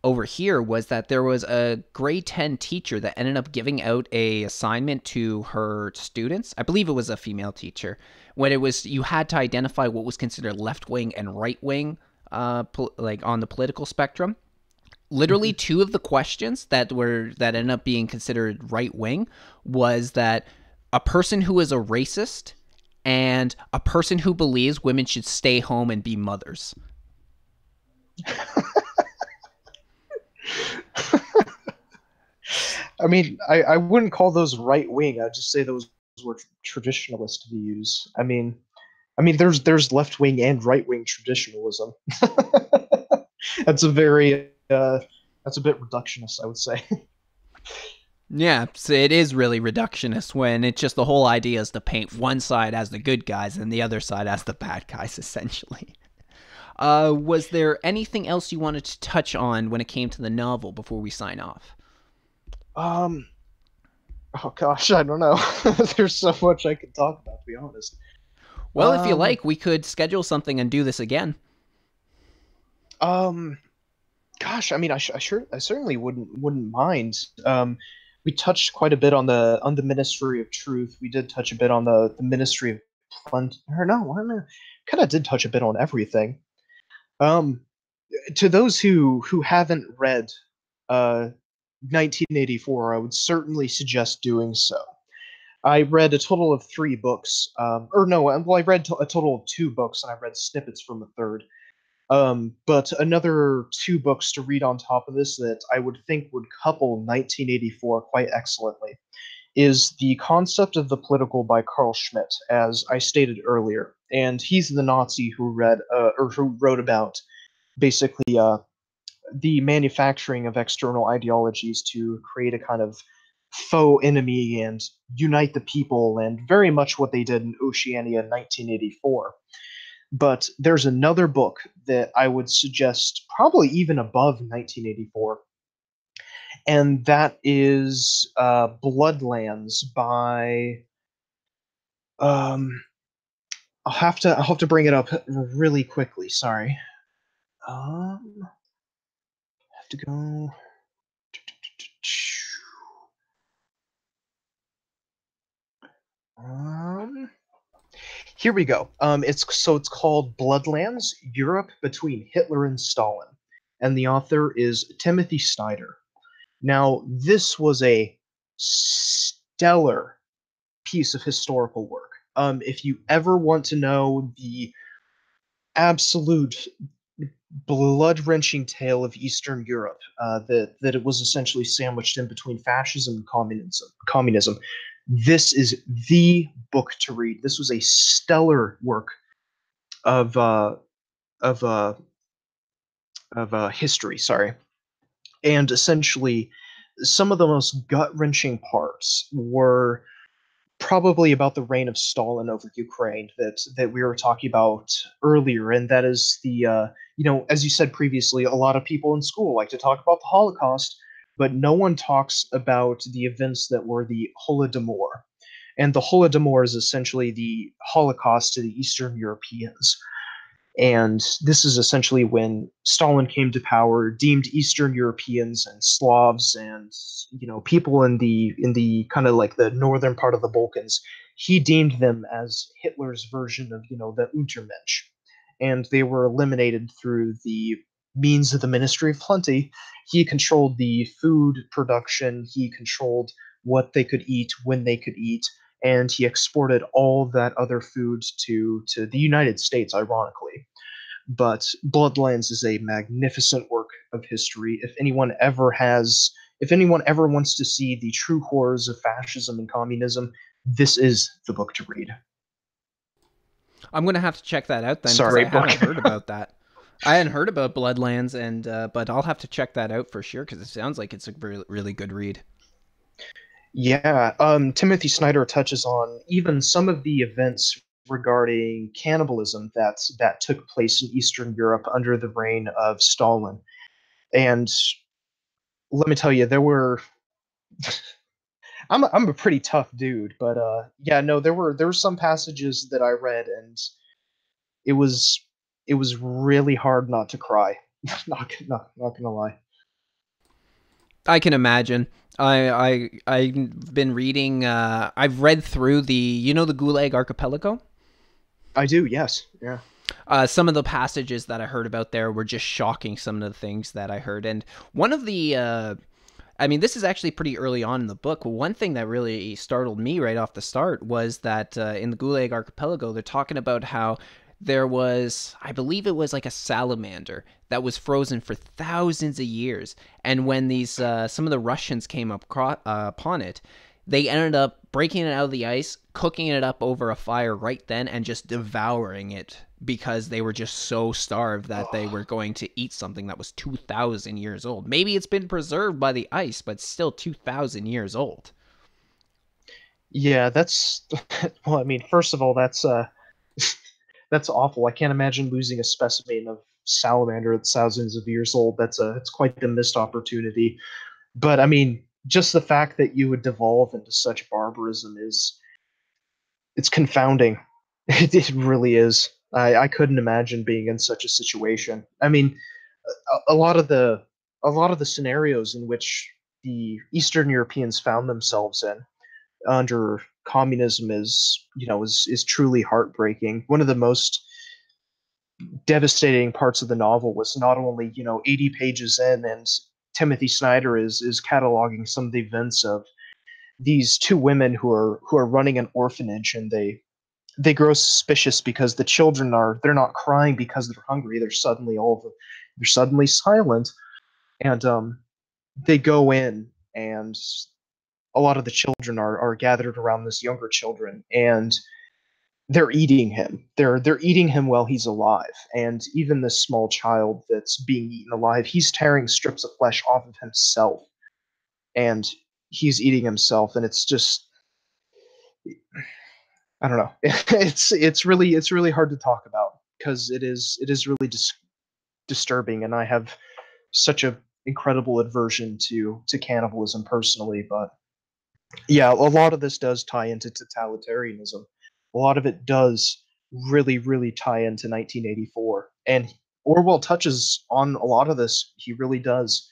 over here was that there was a grade 10 teacher that ended up giving out a assignment to her students. I believe it was a female teacher. When it was, you had to identify what was considered left wing and right wing, like on the political spectrum. Literally, Mhm. two of the questions that ended up being considered right wing was that a person who is a racist and a person who believes women should stay home and be mothers. I mean, I wouldn't call those right wing. I'd just say those were traditionalist views. I mean, there's left wing and right wing traditionalism. That's a very that's a bit reductionist, I would say. Yeah, so it is really reductionist when it's just the whole idea is to paint one side as the good guys and the other side as the bad guys, essentially. Was there anything else you wanted to touch on when it came to the novel before we sign off? Um, oh gosh, I don't know. There's so much I could talk about, to be honest. Well, if you Um, like, we could schedule something and do this again. um, Gosh, I mean, I certainly wouldn't mind. We touched quite a bit on the Ministry of Truth. We did touch a bit on the Ministry of Plenty. Or no, I kind of did touch a bit on everything. Um, to those who haven't read uh 1984, I would certainly suggest doing so. I read a total of three books, or no, well, I read a total of two books, and I read snippets from the third. But another two books to read on top of this that I would think would couple 1984 quite excellently is The Concept of the Political by Carl Schmitt, as I stated earlier. And he's the Nazi who who wrote about basically the manufacturing of external ideologies to create a kind of faux enemy and unite the people, and very much what they did in Oceania in 1984. But there's another book that I would suggest probably even above 1984, and that is Bloodlands by. Um, I'll have to bring it up really quickly. Sorry. Have to go. Um, Here we go. It's called Bloodlands: Europe Between Hitler and Stalin, and the author is Timothy Snyder. Now, this was a stellar piece of historical work. If you ever want to know the absolute blood-wrenching tale of Eastern Europe, that it was essentially sandwiched in between fascism and communism. This is the book to read. This was a stellar work of of uh, history. Sorry, and essentially, some of the most gut-wrenching parts were probably about the reign of Stalin over Ukraine that we were talking about earlier, and that is as you said previously, a lot of people in school like to talk about the Holocaust, but no one talks about the events that were the Holodomor, and the Holodomor is essentially the Holocaust to the Eastern Europeans. And this is essentially when Stalin came to power, deemed Eastern Europeans and Slavs and people in the kind of like the northern part of the Balkans. He deemed them as Hitler's version of the Untermensch, and they were eliminated through the means of the Ministry of Plenty. He controlled the food production. He controlled what they could eat, when they could eat, and he exported all that other food to the United States, ironically. But Bloodlands is a magnificent work of history. If anyone ever wants to see the true horrors of fascism and communism, this is the book to read. I'm gonna have to check that out then because Sorry, I book. haven't heard about that. I hadn't heard about Bloodlands, and but I'll have to check that out for sure because it sounds like it's a really good read. Yeah, Timothy Snyder touches on even some of the events regarding cannibalism that took place in Eastern Europe under the reign of Stalin. And let me tell you, there were I'm a pretty tough dude, but yeah, no, there were some passages that I read, and it was it was really hard not to cry. Not gonna lie. I can imagine. I've been reading. I've read through the Gulag Archipelago. I do, yes, yeah. Some of the passages that I heard about there were just shocking. Some of the things that I heard, and one of the I mean, this is actually pretty early on in the book. One thing that really startled me right off the start was that in the Gulag Archipelago, they're talking about how there was, I believe it was like a salamander that was frozen for thousands of years. And when these, some of the Russians came upon it, they ended up breaking it out of the ice, cooking it up over a fire right then, and just devouring it because they were just so starved that they were going to eat something that was 2,000 years old. Maybe it's been preserved by the ice, but still 2,000 years old. Yeah, that's well, I mean, first of all, that's awful. I can't imagine losing a specimen of salamander that's thousands of years old. It's quite the missed opportunity. But I mean, just the fact that you would devolve into such barbarism is it's confounding. It really is. I couldn't imagine being in such a situation. I mean, a lot of the scenarios in which the Eastern Europeans found themselves in under communism is truly heartbreaking. One of the most devastating parts of the novel was not only 80 pages in, and Timothy Snyder is cataloging some of the events of these two women who are running an orphanage, and they grow suspicious because the children they're not crying because they're hungry. They're suddenly silent, and they go in, and a lot of the children are gathered around this younger children, and they're eating him. They're eating him while he's alive, and even this small child that's being eaten alive, he's tearing strips of flesh off of himself, and he's eating himself, and it's just, I don't know. It's really hard to talk about because it is really disturbing, and I have such a incredible aversion to cannibalism personally. But yeah, a lot of this does tie into totalitarianism. A lot of it does really tie into 1984, and Orwell touches on a lot of this. He really does.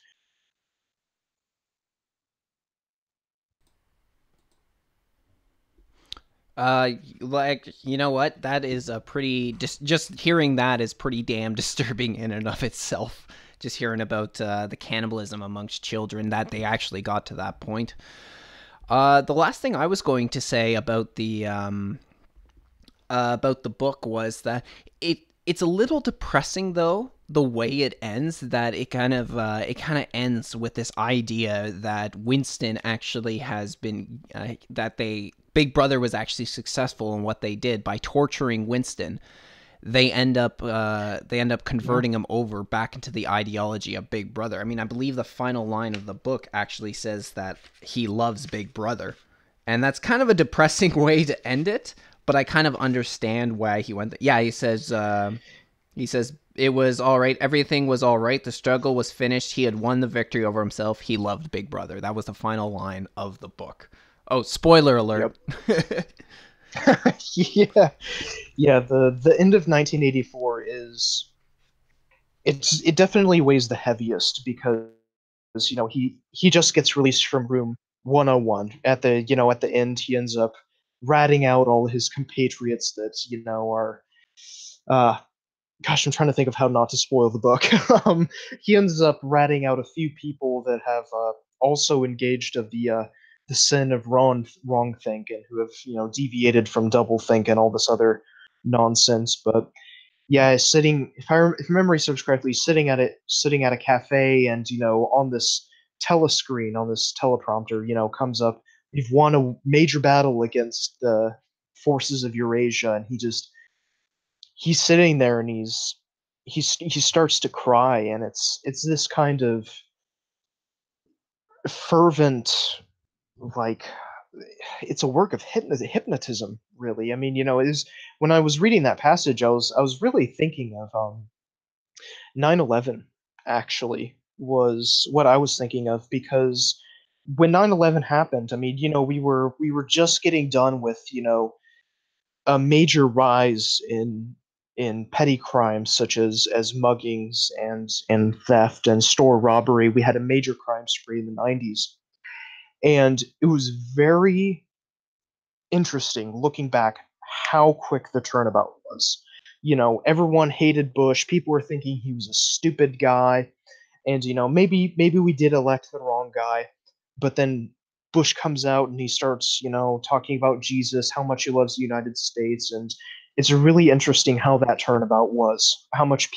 Like, you know what? That is a pretty just hearing that is pretty damn disturbing in and of itself. Just hearing about the cannibalism amongst children, that they actually got to that point. The last thing I was going to say about the book was that it's a little depressing, though, the way it ends, that it kind of ends with this idea that Winston actually has been that they Big Brother was actually successful in what they did by torturing Winston. They end up Yeah. converting him over back into the ideology of Big Brother. I mean, I believe the final line of the book actually says that he loves Big Brother, and that's kind of a depressing way to end it. But I kind of understand why he went. Yeah, he says it was all right. Everything was all right. The struggle was finished. He had won the victory over himself. He loved Big Brother. That was the final line of the book. Oh, spoiler alert. Yep. Yeah. Yeah. The end of 1984 is, it definitely weighs the heaviest because he just gets released from room 101 at the end. He ends up ratting out all his compatriots that are, uh gosh, I'm trying to think of how not to spoil the book. He ends up ratting out a few people that have also engaged of the sin of wrong think, and who have deviated from double think and all this other nonsense. But yeah, sitting, if memory serves correctly, sitting at a cafe, and on this telescreen, on this teleprompter, comes up, we've won a major battle against the forces of Eurasia, and he's sitting there, and he starts to cry, and it's this kind of fervent, like, it's a work of hypnotism, really. I mean, it is, when I was reading that passage, I was really thinking of 9/11, actually, was what I was thinking of, because when 9/11 happened, I mean, we were just getting done with, a major rise in petty crimes such as muggings and theft and store robbery. We had a major crime spree in the 90s, and it was very interesting looking back how quick the turnabout was. Everyone hated Bush. People were thinking he was a stupid guy, and maybe we did elect the wrong guy. But then Bush comes out, and he starts talking about Jesus, how much he loves the United States. And it's really interesting how that turnabout was, how much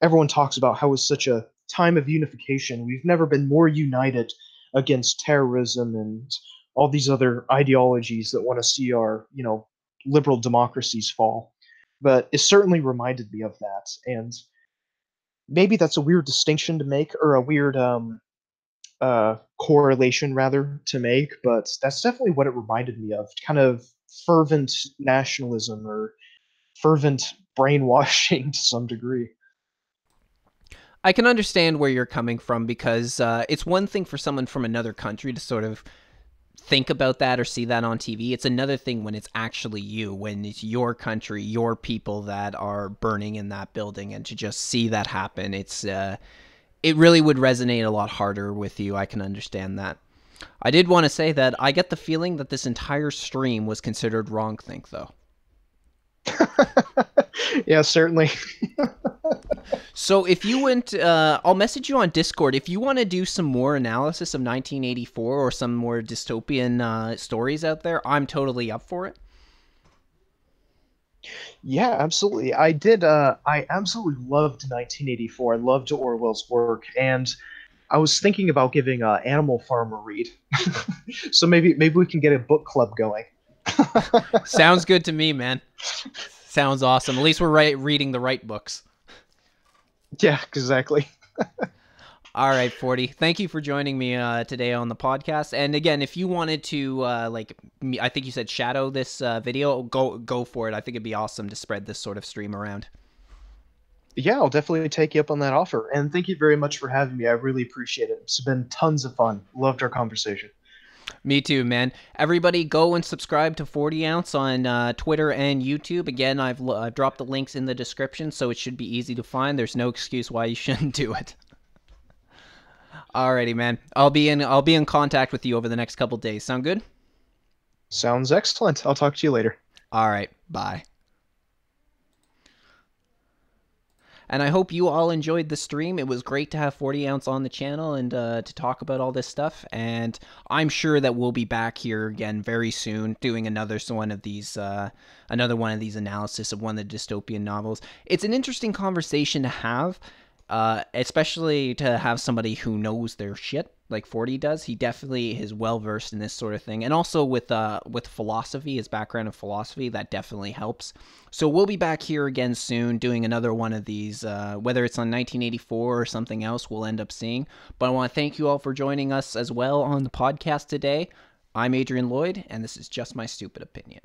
everyone talks about how it was such a time of unification. We've never been more united against terrorism and all these other ideologies that want to see our liberal democracies fall. But it certainly reminded me of that. And maybe that's a weird distinction to make, or a weird correlation rather to make, but that's definitely what it reminded me of. Kind of fervent nationalism, or fervent brainwashing to some degree. I can understand where you're coming from, because it's one thing for someone from another country to sort of think about that or see that on TV. It's another thing when it's actually you, when it's your country, your people that are burning in that building, and to just see that happen, it really would resonate a lot harder with you. I can understand that. I did want to say that I get the feeling that this entire stream was considered wrongthink, though. Yeah, certainly. So if you went, I'll message you on Discord if you want to do some more analysis of 1984 or some more dystopian stories out there. I'm totally up for it. Yeah, absolutely. I absolutely loved 1984. I loved Orwell's work, and I was thinking about giving Animal Farm a read. So maybe we can get a book club going. Sounds good to me, man. Sounds awesome. At least we're reading the right books. Yeah, exactly. All right, 40. Thank you for joining me today on the podcast. And again, if you wanted to, I think you said shadow this video, go for it. I think it'd be awesome to spread this sort of stream around. Yeah, I'll definitely take you up on that offer. And thank you very much for having me. I really appreciate it. It's been tons of fun. Loved our conversation. Me too, man. Everybody go and subscribe to 40 Ounce on Twitter and YouTube. Again, I've dropped the links in the description, so it should be easy to find. There's no excuse why you shouldn't do it. Alrighty, man. I'll be in contact with you over the next couple days. Sound good? Sounds excellent. I'll talk to you later. All right. Bye. And I hope you all enjoyed the stream. It was great to have 40 Ounce on the channel and to talk about all this stuff. And I'm sure that we'll be back here again very soon, doing another one of these analysis of one of the dystopian novels. It's an interesting conversation to have, especially to have somebody who knows their shit like 40 does. He definitely is well versed in this sort of thing, and also with philosophy, his background in philosophy, that definitely helps. So we'll be back here again soon, doing another one of these, whether it's on 1984 or something else. We'll end up seeing. But I want to thank you all for joining us as well on the podcast today. I'm Adrian Lloyd, and this is just my stupid opinion.